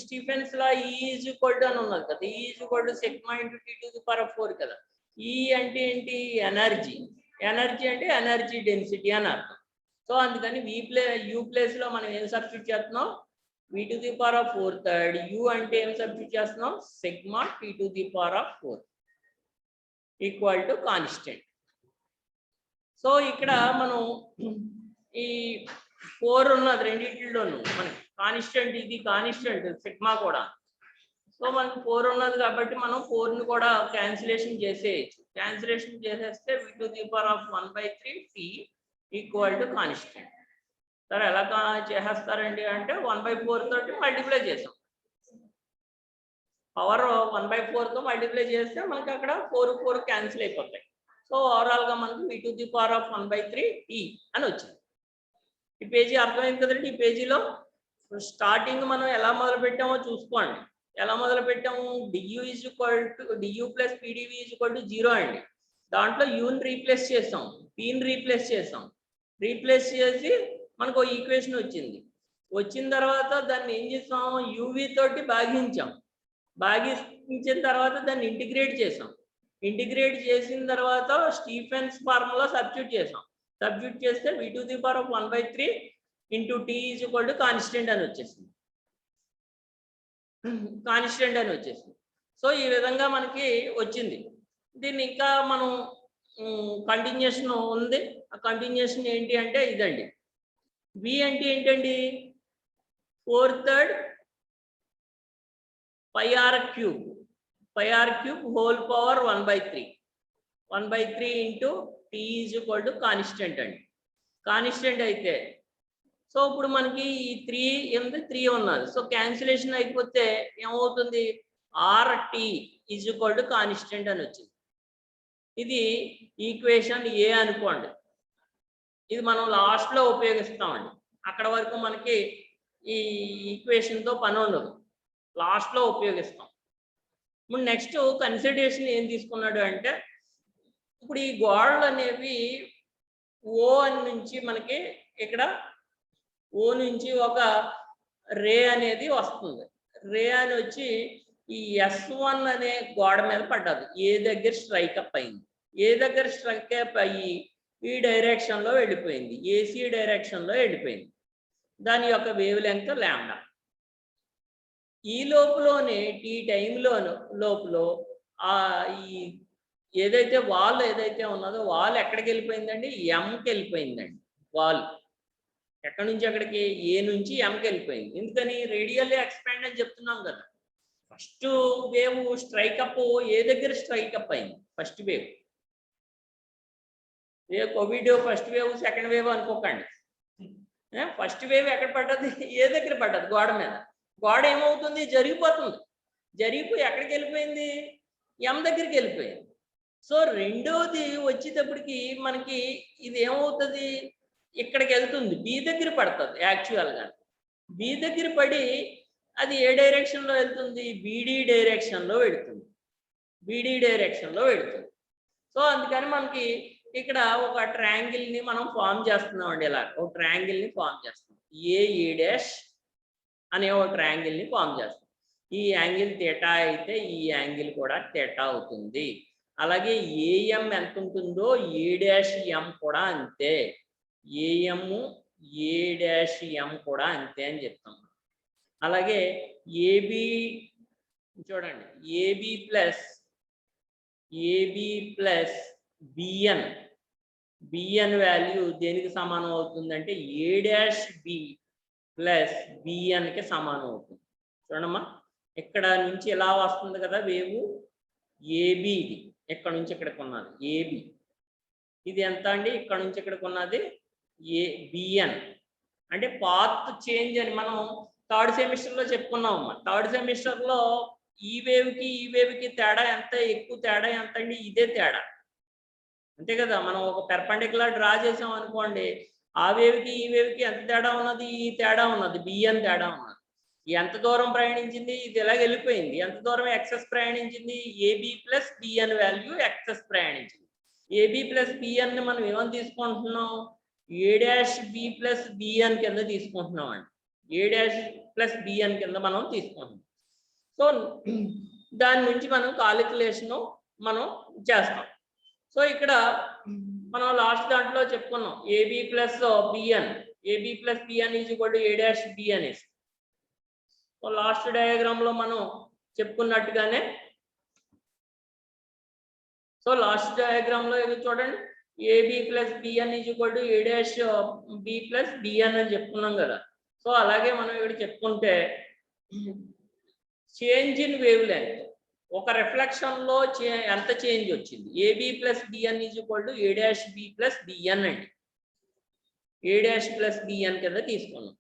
Stephens law E is equal to అని ఉన్నది కదా, E is equal to sigma into tea to the power 4 కదా. E అంటే ఏంటి, ఎనర్జీ. ఎనర్జీ అంటే ఎనర్జీ డెన్సిటీ అని అర్థం. సో అందుకని u ప్లేస్ లో మనం ఏం సబ్స్టిట్యూట్ చేస్తున్నాం, v to the power of 4/3 u అంటే ఏం సబ్స్టిట్యూట్ చేస్తున్నాం, sigma tea to the power of 4 equal to constant. So ఇక్కడ మనం ఈ 4 ఉన్నది రెండింటిలోనూ మనకి కాన్స్టెంట్, ఇది కాన్స్టెంట్ సిగ్మా కూడా. సో మనకి 4 ఉన్నది కాబట్టి మనం 4ని కూడా క్యాన్సిలేషన్ చేసేయచ్చు. క్యాన్సిలేషన్ చేసేస్తే v to the power of 1/3 t equal to constant. సరే ఎలా చేసేస్తారండి అంటే 1/4 తోటి మల్టిప్లై చేసాం, పవర్ 1/4 తో మల్టిప్లై చేస్తే మనకి అక్కడ 4 క్యాన్సిల్ అయిపోతాయి. సో ఓవరాల్ గా మనకి v to the power of 1/3 t అని వచ్చింది. ఈ పేజీ అర్థమైంది కదండి. ఈ పేజీలో స్టార్టింగ్ మనం ఎలా మొదలు పెట్టామో చూసుకోండి. ఎలా మొదలు పెట్టాము, du plus pdv is equal to 0 అండి. దాంట్లో యూని రీప్లేస్ చేసాం, పీని రీప్లేస్ చేసాం. రీప్లేస్ చేసి మనకు ఈక్వేషన్ వచ్చింది. వచ్చిన తర్వాత దాన్ని ఏం చేసాం, యూవి తోటి భాగించాం. భాగించిన తర్వాత దాన్ని ఇంటిగ్రేట్ చేసాం. ఇంటిగ్రేట్ చేసిన తర్వాత స్టీఫెన్స్ ఫార్ములా సబ్స్టిట్యూట్ చేసాం. సబ్స్టిట్యూట్ చేస్తే v to the power of 1/3 into T is equal to constant అని వచ్చేసింది. కాన్స్టెంట్ అని వచ్చేసింది. సో ఈ విధంగా మనకి వచ్చింది. దీన్ని ఇంకా మనం కంటిన్యూషన్ ఉంది. ఆ కంటిన్యూషన్ ఏంటి అంటే ఇదండి. v అంటే ఏంటండి, 4/3 pi r cube whole power 1/3 into t is equal to constant అండి. కాన్స్టెంట్ అయితే సో ఇప్పుడు మనకి ఈ 3 ఉన్నది. సో క్యాన్సిలేషన్ అయిపోతే ఏమవుతుంది, rt is equal to constant అని వచ్చింది. ఇది ఈక్వేషన్ ఏ అనుకోండి. ఇది మనం లాస్ట్లో ఉపయోగిస్తామండి. అక్కడ వరకు మనకి ఈ ఈక్వేషన్తో పని ఉండదు, లాస్ట్లో ఉపయోగిస్తాం. ఇప్పుడు నెక్స్ట్ కన్సిడరేషన్ ఏం తీసుకున్నాడు అంటే, ఇప్పుడు ఈ గోడలు అనేవి ఓ అని నుంచి మనకి ఇక్కడ ఓ నుంచి ఒక రే అనేది వస్తుంది. రే అని వచ్చి ఈ S1 అనే గోడ మీద పడ్డది. ఏ దగ్గర స్ట్రైక్ అప్ అయింది. ఏ దగ్గర స్ట్రైక్ అప్ అయ్యి ఈ డైరెక్షన్లో వెళ్ళిపోయింది, ఏసీ డైరెక్షన్లో వెళ్ళిపోయింది. దాని యొక్క వేవ్ లెంగ్త్ లాంబ్డా. ఈ లోపులోనే ఈ టైంలో లోపల ఈ ఏదైతే వాల్ ఏదైతే ఉన్నదో వాల్ ఎక్కడికి వెళ్ళిపోయిందండి, ఎంకి వెళ్ళిపోయిందండి. వాల్ ఎక్కడి నుంచి ఎక్కడికి, ఏ నుంచి ఎంకి వెళ్ళిపోయింది. ఎందుకని, రేడియల్లీ ఎక్స్పాండ్ అని చెప్తున్నాం కదా. ఫస్ట్ వేవ్ స్ట్రైక్ అప్ ఏ దగ్గర స్ట్రైక్ అప్ అయింది, first wave. Covid first wave second wave అనుకోకండి. ఫస్ట్ వేవ్ ఎక్కడ పడ్డది, ఏ దగ్గర పడ్డది, గోడ మీద. గోడ ఏమవుతుంది, జరిగిపోతుంది. జరిగిపోయి ఎక్కడికి వెళ్ళిపోయింది, ఎం దగ్గరికి వెళ్ళిపోయింది. సో రెండోది వచ్చేటప్పటికి మనకి ఇది ఏమవుతుంది, ఇక్కడికి వెళ్తుంది, బి దగ్గర పడుతుంది. యాక్చువల్గా బి దగ్గర పడి అది ఏ డైరెక్షన్లో వెళ్తుంది, బీడీ డైరెక్షన్లో వెళుతుంది. బీడీ డైరెక్షన్లో వెళుతుంది. సో అందుకని మనకి ఇక్కడ ఒక ట్రయాంగిల్ని మనం ఫామ్ చేస్తున్నాం అండి. ఇలా ఒక ట్రయాంగిల్ని ఫామ్ చేస్తున్నాం. ఏ డాష్ అనే ఒక ట్రయాంగిల్ని ఫామ్ చేస్తాం. ఈ యాంగిల్ థీటా అయితే ఈ యాంగిల్ కూడా థీటా అవుతుంది. అలాగే ఏఎం ఎంత ఉంటుందో ఏ డాష్ ఎం కూడా అంతే. ఏఎం ఏ డాష్ ఎం కూడా అంతే అని చెప్తాం. అలాగే ఏబి చూడండి, ఏబి ప్లస్ బిఎన్ వాల్యూ దేనికి సమానం అవుతుందంటే ఏ డాష్ బి ప్లస్ బిఎన్కి సమానం అవుతుంది. చూడమ్మా, ఇక్కడ నుంచి ఎలా వస్తుంది కదా వేవు, ఏబి ఇది ఇక్కడ నుంచి ఇక్కడికి ఉన్నది ఏబి. ఇది ఎంత అండి, ఇక్కడ నుంచి ఇక్కడికి ఉన్నది బిఎన్. అంటే పాత్ చేంజ్ అని మనం థర్డ్ సెమిస్టర్లో చెప్పుకున్నాం అమ్మా. థర్డ్ సెమిస్టర్లో ఈ వేవ్కి తేడా ఎంత, ఎక్కువ తేడా ఎంత అండి? ఇదే తేడా, అంతే కదా. మనం ఒక పెర్పెండిక్యులర్ డ్రా చేసాం అనుకోండి, ఆ వేవ్కి ఈ వేవ్కి ఎంత తేడా ఉన్నది? ఈ తేడా ఉన్నది, బిఎన్ తేడా ఉన్నది. ఎంత దూరం ప్రయాణించింది? ఇది ఎలాగ వెళ్ళిపోయింది. ఎంత దూరం ఎక్సెస్ ప్రయాణించింది? AB plus BN value excess ప్రయాణించింది. ఏబి ప్లస్ బిఎన్ ని మనం ఏమని తీసుకుంటున్నాం? A dash B plus BN కింద తీసుకుంటున్నాం అండి. ఏ డాష్ ప్లస్ బిఎన్ కింద మనం తీసుకుంటున్నాం. సో దాని నుంచి మనం కాలిక్యులేషన్ మనం చేస్తాం. సో ఇక్కడ మనం లాస్ట్ దాంట్లో చెప్పుకున్నాం AB plus BN, AB plus BN is equal to A dash B అనేసి. సో లాస్ట్ డయాగ్రామ్ లో మనం చెప్పుకున్నట్టుగానే, సో లాస్ట్ డయాగ్రామ్ లో ఇది చూడండి, AB plus BN is equal to A dash B plus BN అని చెప్పుకున్నాం కదా. సో అలాగే మనం ఇక్కడ చెప్పుకుంటే చేంజ్ ఇన్ వేవ్ లెంగ్త్, ఒక రిఫ్లెక్షన్ లో ఎంత చేంజ్ వచ్చింది? AB plus BN is equal to A dash B plus BN అండి. ఏ డాష్ ప్లస్ బిఎన్ కింద తీసుకున్నాం.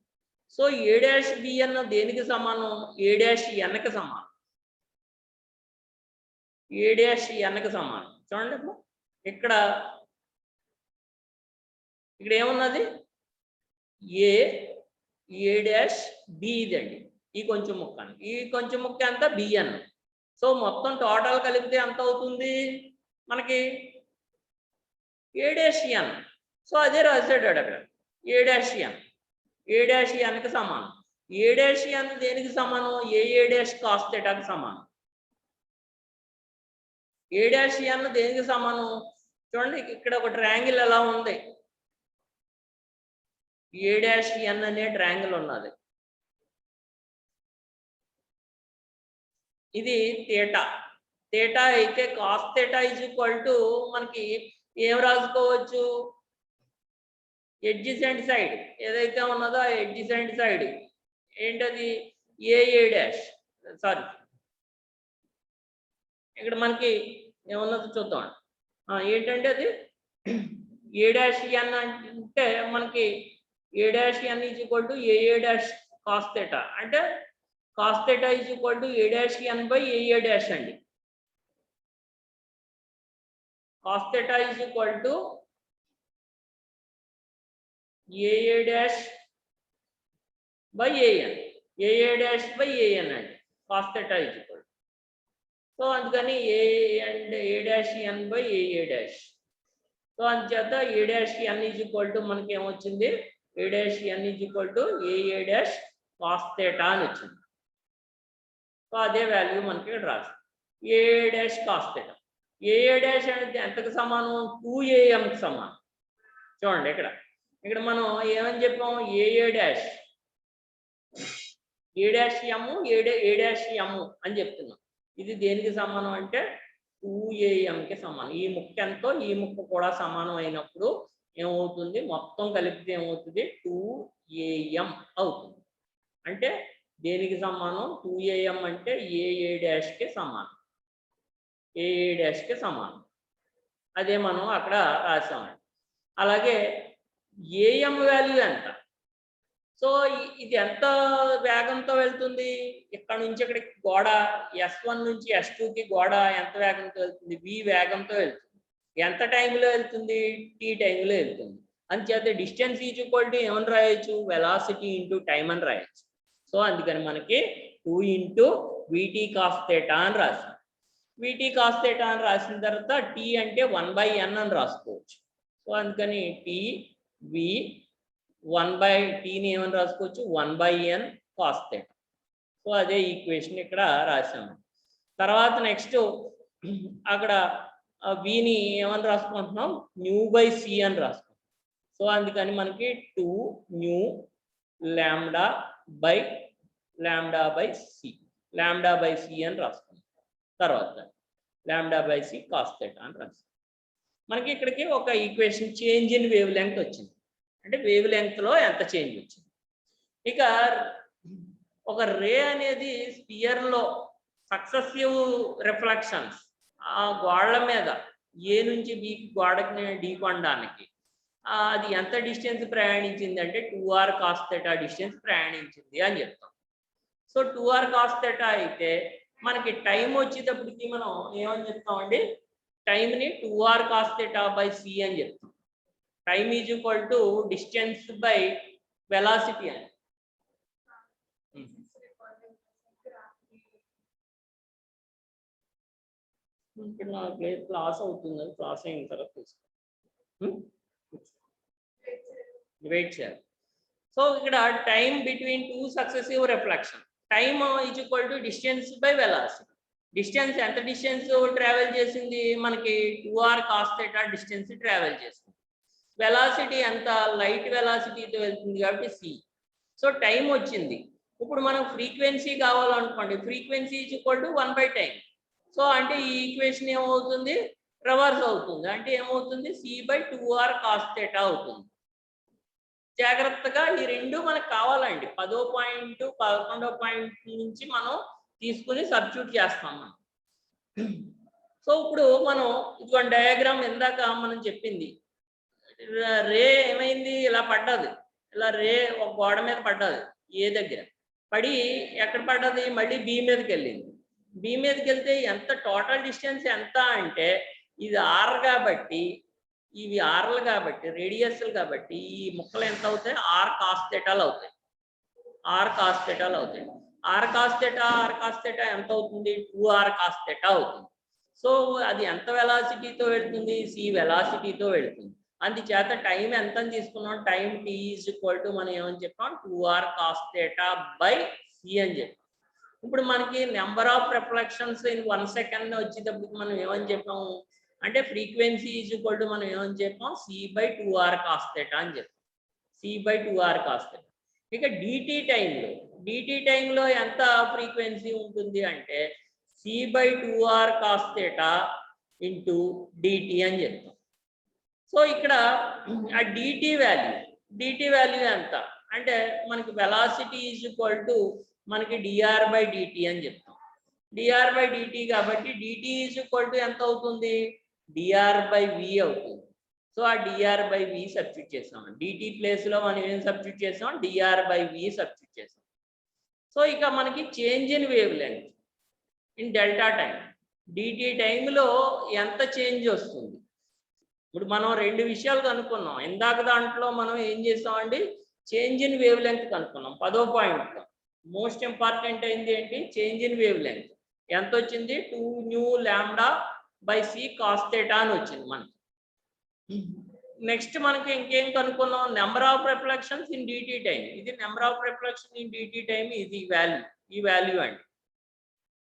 సో ఏ డాష్ బిఎన్ దేనికి సమానం? ఏ డాష్ ఎన్కి సమానం. ఏ డాష్ ఎన్కి సమానం. చూడండి ఇక్కడ ఏమున్నది? ఏ డాష్ బి ఇదండి, ఈ కొంచెం ముక్క, ఈ కొంచెం ముక్క ఎంత? బిఎన్. సో మొత్తం టోటల్ కలిపితే ఎంత అవుతుంది మనకి? A dash N. సో అదే రాసాడు అక్కడ, ఏ డాష్ ఎన్. ఏ డాష్ ఎన్కి సమానం. ఏ డాష్ ఎన్ దేనికి సమానం? ఏ డాష్ కాస్ థీటాకి సమానం. ఏ డాష్ ఎన్ దేనికి సమానం? చూడండి ఇక్కడ ఒక ట్రయాంగిల్ ఎలా ఉంది, ఏ డాష్ ఎన్ అనే ట్రయాంగిల్ ఉన్నది. ఇది థీటా. థీటా అయితే cos theta is equal to మనకి ఏం రాసుకోవచ్చు? ఎడ్జసెంట్ సైడ్ ఏదైతే ఉన్నదో ఆ ఎడ్జసెంట్ సైడ్ ఏంటది? ఏ డాష్, సారీ ఇక్కడ మనకి ఏమన్నది చూద్దాం. ఏంటంటే అది ఏ డాష్ ఎన్ అంటే మనకి A dash N is equal to A dash cos theta, అంటే cos theta is equal to A dash N by A dash అండి. Cos theta is equal to A dash by AN, A dash by AN అండి cos theta is equal. So అందుకని A dash N by A dash. So అందుచేత A dash N is equal to మనకి ఏమొచ్చింది? A dash N is equal to A dash cos theta అని వచ్చింది. సో అదే వాల్యూ మనకి ఇక్కడ రాసి ఏ డాష్ కాస్ థీటా. ఏ డాష్ అనేది ఎంతకు సమానం? 2am సమానం. చూడండి ఇక్కడ మనం ఏమని చెప్పాము? ఏ డాష్ ఎమ్ ఏ డాష్ ఎమ్ అని చెప్తున్నాం. ఇది దేనికి సమానం అంటే 2amకి సమానం. ఈ ముక్క ఎంతో ఈ ముక్క కూడా సమానం అయినప్పుడు ఏమవుతుంది? మొత్తం కలిపితే ఏమవుతుంది? 2am అవుతుంది. అంటే దేనికి సమానం? 2am అంటే ఏ డాష్కి సమానం, ఏ డాష్కి సమానం. అదే మనం అక్కడ రాసామండి. అలాగే ఏఎం వాల్యూ ఎంత? సో ఇది ఎంత వేగంతో వెళ్తుంది? ఇక్కడ నుంచి ఇక్కడికి గోడ S1 నుంచి S2కి గోడ ఎంత వేగంతో వెళ్తుంది? v వేగంతో వెళ్తుంది. ఎంత టైంలో వెళ్తుంది? t టైంలో వెళ్తుంది. అంచేత డిస్టెన్స్ ఈజ్ ఈక్వల్ టు ఏమని రాయొచ్చు? వెలాసిటీ ఇంటూ టైం అని రాయొచ్చు. సో అందుకని మనకి 2 ఇంటూ vt cos theta అని రాసాం. vt cos theta అని రాసిన తర్వాత t అంటే 1/n అని రాసుకోవచ్చు. సో అందుకని t v 1/t ని ఏమని రాసుకోవచ్చు? 1/n cos theta. సో అదే ఈక్వేషన్ ఇక్కడ రాసాము. తర్వాత నెక్స్ట్ అక్కడ vని ఏమని రాసుకుంటున్నాం? ν/c అని రాసుకుంటాం. సో అందుకని మనకి 2 ν లాంబ్డా బై c అని రాసుకుంటాం. తర్వాత λ/c cos theta అని రాస్తాం. మనకి ఇక్కడికి ఒక equation change in wave length వచ్చింది, అంటే వేవ్ లెంగ్త్ లో ఎంత చేంజ్ వచ్చింది. ఇక ఒక రే అనేది స్పియర్ లో సక్సెసివ్ రిఫ్లెక్షన్స్ ఆ గోడల మీద ఏ నుంచి బి గోడకి ఢీకొనడానికి అది ఎంత డిస్టెన్స్ ప్రయాణించింది అంటే 2r cos theta డిస్టెన్స్ ప్రయాణించింది అని చెప్తాం. సో 2r cos theta అయితే మనకి టైం వచ్చేటప్పటికి మనం ఏమని చెప్తామండి, టైంని 2r cos theta by c అని చెప్తాం. Time is equal to distance by velocity అని. ఇప్పుడు నాకు క్లాస్ అవుతుంది, క్లాస్ అయిన తర్వాత తీసుకో వెయిట్ చేయాలి. సో ఇక్కడ time between two successive reflection, time is equal to distance by velocity. Distance ఎంత డిస్టెన్స్ ట్రావెల్ చేసింది, మనకి 2r cos theta distance travel చేసింది. వెలాసిటీ ఎంత, లైట్ వెలాసిటీతో వెళ్తుంది కాబట్టి c. సో టైం వచ్చింది. ఇప్పుడు మనం ఫ్రీక్వెన్సీ కావాలనుకోండి, frequency is equal to 1/time. So అంటే ఈ ఈక్వేషన్ ఏమవుతుంది, రివర్స్ అవుతుంది. అంటే ఏమవుతుంది, c/2r cos theta అవుతుంది. జాగ్రత్తగా ఈ రెండు మనకు కావాలండి. 10వ పాయింట్ 11వ పాయింట్ నుంచి మనం తీసుకుని సబ్స్టిట్యూట్ చేస్తాం మనం. సో ఇప్పుడు మనం ఇటువంటి డయాగ్రామ్ ఇందాక మనం చెప్పింది, రే ఏమైంది, ఇలా పడ్డది, ఇలా రే ఒక గోడ మీద పడ్డది, ఏ దగ్గర పడి ఎక్కడ పడ్డది, మళ్ళీ బి మీదకి వెళ్ళింది. బి మీదకి వెళ్తే ఎంత టోటల్ డిస్టెన్స్ ఎంత అంటే, ఇది ఆర్ కాబట్టి, ఇవి ఆర్లు కాబట్టి, రేడియస్లు కాబట్టి, ఈ ముక్కలు ఎంత అవుతాయి, r cos theta అవుతాయి. r cos theta అవుతాయి. r cos theta ఎంత అవుతుంది, 2r cos theta అవుతుంది. సో అది ఎంత వెలాసిటీతో వెళ్తుంది, c వెలాసిటీతో వెళ్తుంది. అందుచేత టైం ఎంత అని తీసుకున్నాం, time t is equal to మనం ఏమని చెప్పాం, 2r cos theta by c అని చెప్పాం. ఇప్పుడు మనకి number of reflections in 1 second వచ్చేటప్పుడు మనం ఏమని చెప్పాము అంటే, ఫ్రీక్వెన్సీ ఈజ్ ఈక్వల్ టు మనం ఏమని చెప్పాం, c/2r cos theta అని చెప్పాం. c/2r cos theta. ఇక dt టైంలో ఎంత ఫ్రీక్వెన్సీ ఉంటుంది అంటే, c/2r cos theta into dt అని చెప్తాం. సో ఇక్కడ ఆ dt వాల్యూ ఎంత అంటే, మనకి వెలాసిటీ ఈజ్ ఈక్వల్ టు మనకి dr/dt అని చెప్తాం. dr/dt కాబట్టి dt ఈజ్ ఈక్వల్ టు ఎంత అవుతుంది, dr/v అవుతుంది. సో ఆ dr/v సబ్స్టిట్యూట్ చేసాం. dt ప్లేస్ లో మనం ఏం సబ్స్టిట్యూట్ చేసాం, dr/v సబ్స్టిట్యూట్ చేసాం. సో ఇక మనకి change in wavelength in delta time, dt టైంలో ఎంత చేంజ్ వస్తుంది. ఇప్పుడు మనం రెండు విషయాలు కనుక్కున్నాం. ఇందాక దాంట్లో మనం ఏం చేసామండి, చేంజ్ ఇన్ వేవ్ లెంగ్త్ కనుక్కున్నాం 10వ పాయింట్. మోస్ట్ ఇంపార్టెంట్ అయింది ఏంటి, చేంజ్ ఇన్ వేవ్ లెంగ్త్ ఎంత వచ్చింది, 2 λ/c cos theta అని వచ్చింది మనకి. నెక్స్ట్ మనకి ఇంకేం కనుక్కున్నాం, number of reflections in dt time. ఇది number of reflection in dt time, ఇది ఈ వాల్యూ అండి.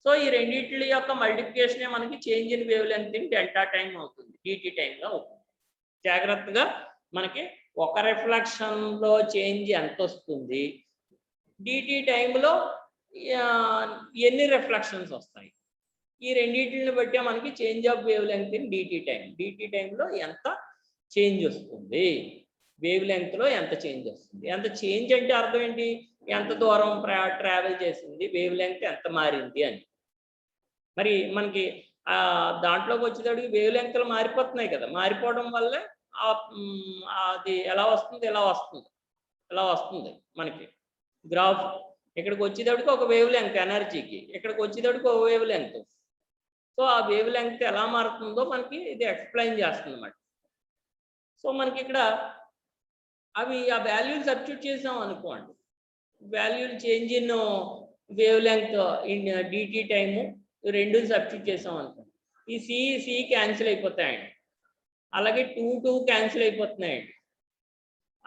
సో ఈ రెండింటి యొక్క మల్టిప్లికేషనే మనకి change in wavelength in delta time అవుతుంది, dt టైంలో అవుతుంది. జాగ్రత్తగా మనకి ఒక రిఫ్లెక్షన్ లో చేంజ్ ఎంత వస్తుంది, dt టైంలో ఎన్ని రిఫ్లెక్షన్స్ వస్తాయి, ఈ రెండింటిని బట్టి మనకి change of wavelength in dt టైంలో ఎంత చేంజ్ వస్తుంది, వేవ్ లెంగ్త్ లో ఎంత చేంజ్ వస్తుంది. ఎంత చేంజ్ అంటే అర్థం ఏంటి, ఎంత దూరం ట్రావెల్ చేసింది, వేవ్ లెంగ్త్ ఎంత మారింది అని. మరి మనకి దాంట్లోకి వచ్చేటప్పటికి వేవ్ లెంగ్త్లు మారిపోతున్నాయి కదా, మారిపోవడం వల్లే అది ఎలా వస్తుంది, ఇలా వస్తుంది మనకి గ్రాఫ్. ఇక్కడికి వచ్చేటప్పటికి ఒక వేవ్ లెంగ్త్ ఎనర్జీకి, ఇక్కడికి వచ్చేటప్పటికి ఒక వేవ్ లెంగ్త్. సో ఆ వేవ్ లెంగ్త్ ఎలా మారుతుందో మనకి ఇది ఎక్స్ప్లెయిన్ చేస్తుంది అన్నమాట. సో మనకి ఇక్కడ అవి ఆ వాల్యూలు సబ్స్టిట్యూట్ చేసాం అనుకోండి, వాల్యూలు change in wavelength in dt time రెండు సబ్స్టిట్యూట్ చేసాం అనుకోండి, ఈ సి క్యాన్సిల్ అయిపోతాయండి, అలాగే 2 క్యాన్సిల్ అయిపోతున్నాయండి,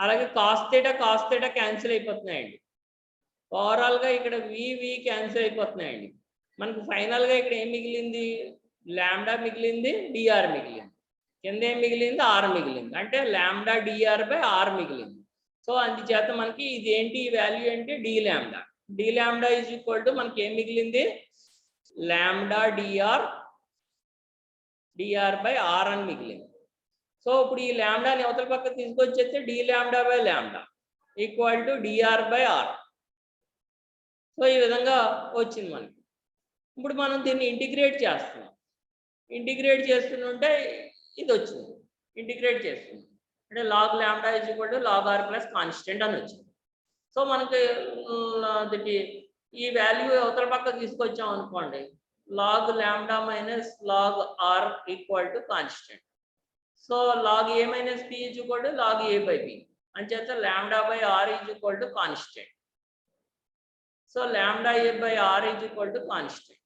అలాగే కాస్ థీటా క్యాన్సిల్ అయిపోతున్నాయండి. ఓవరాల్గా ఇక్కడ వి క్యాన్సిల్ అయిపోతున్నాయండి. మనకు ఫైనల్గా ఇక్కడ ఏం మిగిలింది, లాంబ్డా మిగిలింది, డిఆర్ మిగిలింది. కింద ఏం మిగిలింది, ఆర్ మిగిలింది. అంటే లాంబ్డా dr/r మిగిలింది. సో అందుచేత మనకి ఇది ఏంటి, ఈ వాల్యూ ఏంటి, D lambda is equal to మనకి ఏం మిగిలింది, లాంబ్డా dr/r అని మిగిలింది. సో ఇప్పుడు ఈ లాంబ్డాని అవతల పక్క తీసుకొచ్చేస్తే d λ/λ equal to dr/r. So ఈ విధంగా వచ్చింది మనకి. ఇప్పుడు మనం దీన్ని ఇంటిగ్రేట్ చేస్తున్నాం. ఇంటిగ్రేట్ చేస్తుంటే ఇది వచ్చింది, ఇంటిగ్రేట్ చేస్తుంది అంటే log λ = log r plus constant అని వచ్చింది. సో మనకి ఈ వాల్యూ అవతల పక్క తీసుకొచ్చాం అనుకోండి, log lambda minus log r equal to constant. So log a minus b is equal to log a by b. అంచేత lambda by r is equal to constant. So lambda a by r is equal to constant.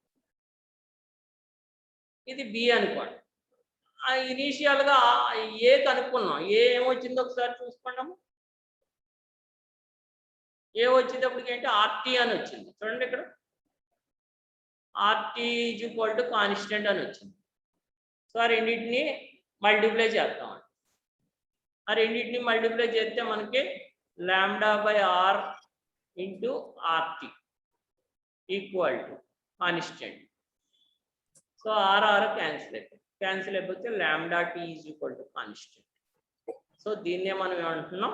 ఇది b అనుకోండి. ఇనీషియల్ గా ఏ కనుక్కున్నాం. ఏ ఏమొచ్చిందో ఒకసారి చూసుకున్నాము. ఏ వచ్చేటప్పటికి ఏంటి RT అని వచ్చింది. చూడండి ఇక్కడ RT is equal to constant అని వచ్చింది. సో ఆ రెండింటిని మల్టిప్లై చేస్తాం. ఆ రెండింటిని మల్టిప్లై చేస్తే మనకి lambda by R into RT equal to constant. So R cancel అయిపోతే lambda T is equal to constant. So దీన్నే మనం ఏమంటున్నాం,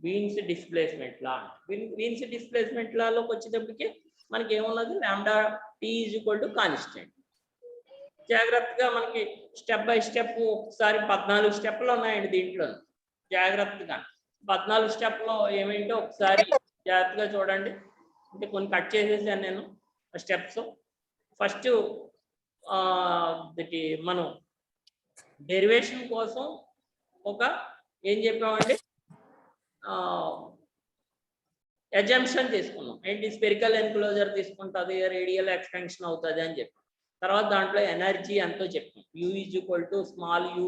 Wien's displacement law. Wien's displacement లాలోకి వచ్చేటప్పటికి మనకి ఏమున్నది, lambda T is equal to constant. జాగ్రత్తగా మనకి స్టెప్ బై స్టెప్ ఒకసారి 14 స్టెప్లు ఉన్నాయండి దీంట్లో. జాగ్రత్తగా 14 స్టెప్లో ఏమేంటో ఒకసారి జాగ్రత్తగా చూడండి. అంటే కొన్ని కట్ చేసేసాను నేను స్టెప్స్. ఫస్ట్ మనం డెరివేషన్ కోసం ఒక ఏం చెప్పామండి, అజంప్షన్ తీసుకున్నాం. ఏంటి, స్పెరికల్ ఎన్క్లోజర్ తీసుకుంటుంది, రేడియల్ ఎక్స్టెన్షన్ అవుతుంది అని చెప్పాం. తర్వాత దాంట్లో ఎనర్జీ ఎంతో చెప్పాం, U is equal to small u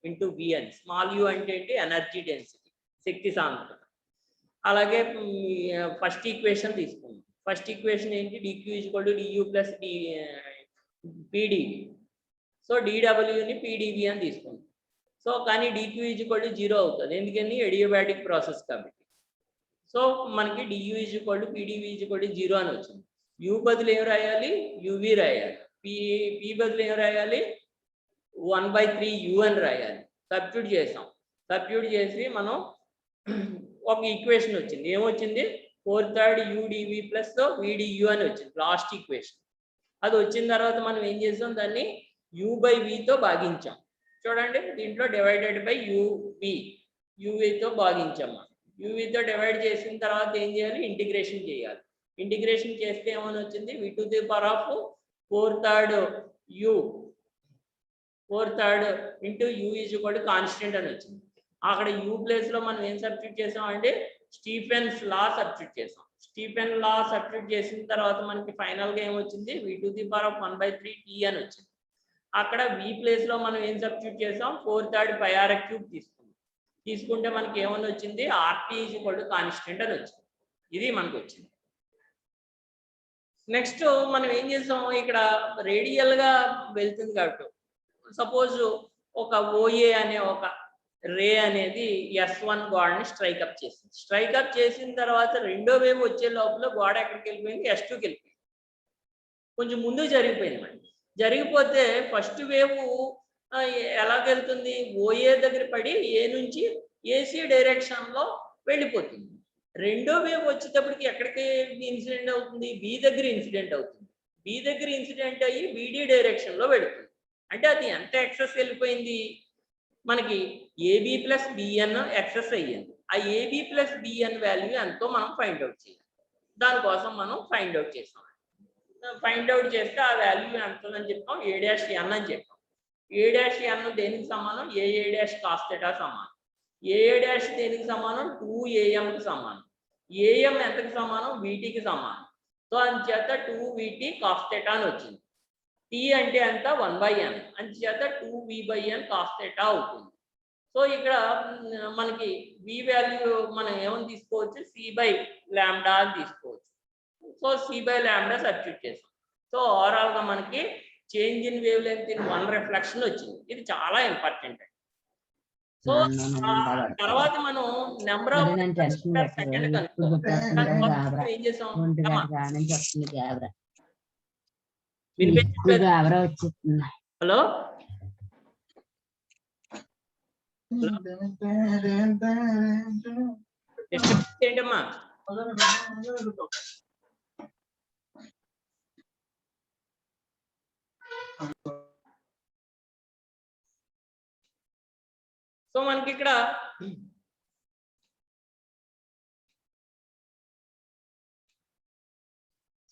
into V అని. స్మాల్ u అంటే ఏంటి, ఎనర్జీ డెన్సిటీ, శక్తి సాంద్రత. అలాగే ఫస్ట్ ఈక్వేషన్ తీసుకున్నాం. ఫస్ట్ ఈక్వేషన్ ఏంటి, dq is equal to du plus pdv. So dwని pdv అని తీసుకున్నాం. సో కానీ dq ఈజ్ ఈక్వల్ టు 0 అవుతుంది, ఎందుకని ఎడియాబాటిక్ ప్రాసెస్ కాబట్టి. సో మనకి du is equal to pdv is equal to 0 అని వచ్చింది. u బదులు ఏం రాయాలి, uv రాయాలి. p బదులు ఏం రాయాలి, 1/3u అని రాయాలి. సబ్స్టిట్యూట్ చేసాం. సబ్స్టిట్యూట్ చేసి మనం ఒక ఈక్వేషన్ వచ్చింది. ఏమొచ్చింది, 4/3 udv ప్లస్ vdu అని వచ్చింది లాస్ట్ ఈక్వేషన్. అది వచ్చిన తర్వాత మనం ఏం చేసాం, దాన్ని u/v తో భాగించాం. చూడండి దీంట్లో డివైడెడ్ బై uv తో భాగించాం. uv తో డివైడ్ చేసిన తర్వాత ఏం చేయాలి, ఇంటిగ్రేషన్ చేయాలి. ఇంటిగ్రేషన్ చేస్తే ఏమని వచ్చింది, v to the power of 4/3 u into u is equal to constant అని వచ్చింది. అక్కడ u ప్లేస్ లో మనం ఏం సబ్స్టిట్యూట్ చేసాం అంటే స్టీఫెన్స్ లా సబ్స్టిట్యూట్ చేసాం. స్టీఫెన్ లా సబ్స్టిట్యూట్ చేసిన తర్వాత మనకి ఫైనల్ గా ఏమొచ్చింది, v to the power of 1/3 t అని వచ్చింది. అక్కడ v ప్లేస్ లో మనం ఏం సబ్స్టిట్యూట్ చేసాం, 4/3 πr³ తీసుకుంటే మనకి ఏమని వచ్చింది, RT is equal to constant అని వచ్చింది. ఇది మనకు వచ్చింది. నెక్స్ట్ మనం ఏం చేసాం, ఇక్కడ రేడియల్ గా వెళ్తుంది కాబట్టి సపోజ్ ఒక OA అనే ఒక రే అనేది S1 గోడని స్ట్రైక్ అప్ చేసింది. స్ట్రైక్ అప్ చేసిన తర్వాత రెండో వేవ్ వచ్చే లోపల గోడ ఎక్కడికి వెళ్ళిపోయింది, S2కి వెళ్ళిపోయింది. కొంచెం ముందు జరిగిపోయింది. మరి జరిగిపోతే ఫస్ట్ వేవ్ ఎలాగెళ్తుంది, OA దగ్గర పడి A నుంచి AC డైరెక్షన్ లో వెళ్ళిపోతుంది. రెండో వేవ్ వచ్చేటప్పటికి ఎక్కడికి ఇన్సిడెంట్ అవుతుంది, B దగ్గర ఇన్సిడెంట్ అవుతుంది. B దగ్గర ఇన్సిడెంట్ అయ్యి BD డైరెక్షన్ లో వెళుతుంది. అంటే అది ఎంత ఎక్సెస్ వెళ్ళిపోయింది, మనకి AB ప్లస్ BN ఎక్సెస్ అయ్యింది. ఆ AB ప్లస్ BN వాల్యూ ఎంతో మనం ఫైండ్ అవుట్ చేయాలి. దానికోసం మనం ఫైండ్ అవుట్ చేసాం. ఫైండ్ అవుట్ చేస్తే ఆ వాల్యూ ఎంత అని చెప్పాం, A'(n) అని చెప్పాం. A'(n) దేనికి సమానం, AA' cos θ సమానం. AA' దేనికి సమానం, 2AM కి సమానం. AM ఎంతకి సమానం, VTకి సమానం. సో అంచేత 2VT cos θ అని వచ్చింది. T అంటే ఎంత, 1/n. అంచేత 2V/n cos θ అవుతుంది. సో ఇక్కడ మనకి V వాల్యూ మనం ఏమని తీసుకోవచ్చు, C/λ అని తీసుకోవచ్చు. సో C/λ సబ్స్టిట్యూట్ చేసాం. సో ఓవరాల్ గా మనకి change in wavelength in 1 reflection వచ్చింది. ఇది చాలా ఇంపార్టెంట్. సో తర్వాత మనం నెంబర్ ఆఫ్ సెకండ్ కనుక్కోవాలి. ఏం చేసాం, హలో ఏంటమ్మా, సో మనకి ఇక్కడ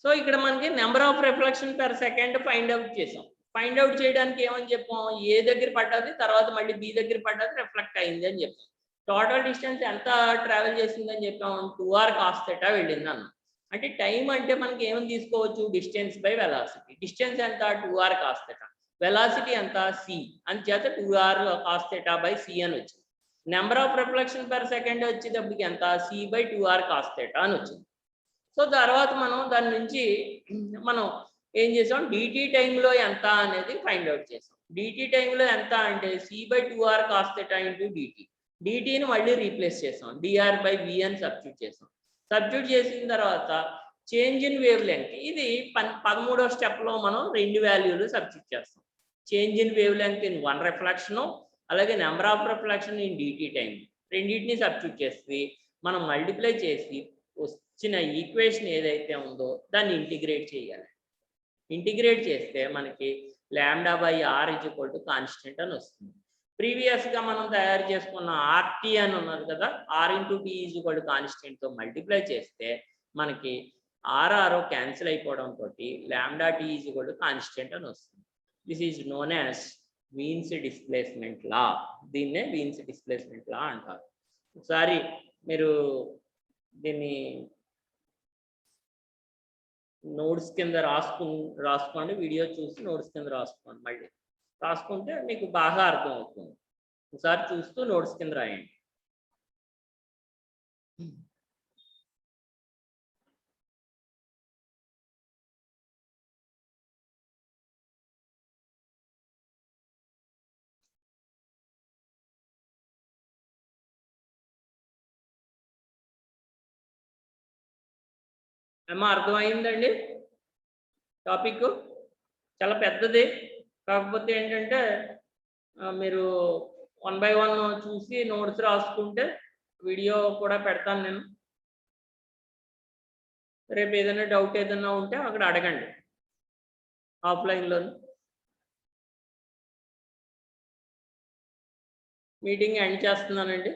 సో ఇక్కడ మనకి number of reflection per second find out చేసాం. ఫైండ్ అవుట్ చేయడానికి ఏమని చెప్పాం, ఏ దగ్గర పడ్డది తర్వాత మళ్ళీ బి దగ్గర పడ్డది రిఫ్లెక్ట్ అయింది అని చెప్పాం. టోటల్ డిస్టెన్స్ ఎంత ట్రావెల్ చేసిందని చెప్పాం, 2r cos θ వెళ్ళింది అన్న. అంటే టైం అంటే మనకి ఏమని తీసుకోవచ్చు, డిస్టెన్స్ బై వెలాసిటీ. డిస్టెన్స్ ఎంత, 2r cos θ. వెలాసిటీ ఎంత, c. అంచేత 2r cos θ బై c అని వచ్చింది. Number of reflection per second వచ్చేటప్పటికి ఎంత, c బై 2r cos θ అని వచ్చింది. సో తర్వాత మనం దాని నుంచి మనం ఏం చేసాం, డిటి టైంలో ఎంత అనేది ఫైండ్ అవుట్ చేసాం. డిటి టైంలో ఎంత అంటే c by 2r cos θ into dt. డిటిని మళ్ళీ రీప్లేస్ చేసాం, డిఆర్ బై వి అని సబ్స్టిట్యూట్ చేసాం. సబ్స్టిట్యూట్ చేసిన తర్వాత చేంజ్ ఇన్ వేవ్ లెంగ్త్, ఇది 13వ స్టెప్లో మనం 2 వాల్యూలు సబ్స్టిట్యూట్ చేస్తాం. Change in wavelength in one reflection, అలాగే number of reflection in dt time, రెండింటిని సబ్స్టిట్యూట్ చేసి మనం మల్టిప్లై చేసి వచ్చిన ఈక్వేషన్ ఏదైతే ఉందో దాన్ని ఇంటిగ్రేట్ చేయాలి. ఇంటిగ్రేట్ చేస్తే మనకి lambda by R equal to constant అని వస్తుంది. ప్రీవియస్గా మనం తయారు చేసుకున్న ఆర్టీ అని ఉన్నది కదా, R into T equal to కాన్స్టెంట్తో మల్టిప్లై చేస్తే మనకి ఆర్ఆర్ క్యాన్సిల్ అయిపోవడంతో lambda T equal to constant అని వస్తుంది. This is known as Wien's displacement law. దీన్నే వీన్స్ డిస్ప్లేస్మెంట్ లా అంటారు. ఒకసారి మీరు దీన్ని నోట్స్ కింద రాసుకోండి, వీడియో చూసి నోట్స్ కింద రాసుకోండి. మళ్ళీ రాసుకుంటే మీకు బాగా అర్థం అవుతుంది. ఒకసారి చూస్తూ నోట్స్ కింద రాయండి. ఏమో అర్థమైందండి? టాపిక్ చాలా పెద్దది, కాకపోతే ఏంటంటే మీరు 1 by 1 చూసి నోట్స్ రాసుకుంటే, వీడియో కూడా పెడతాను నేను. రేపు ఏదైనా డౌట్ ఏదైనా ఉంటే అక్కడ అడగండి ఆఫ్లైన్లో. మీటింగ్ ఎండ్ చేస్తున్నానండి.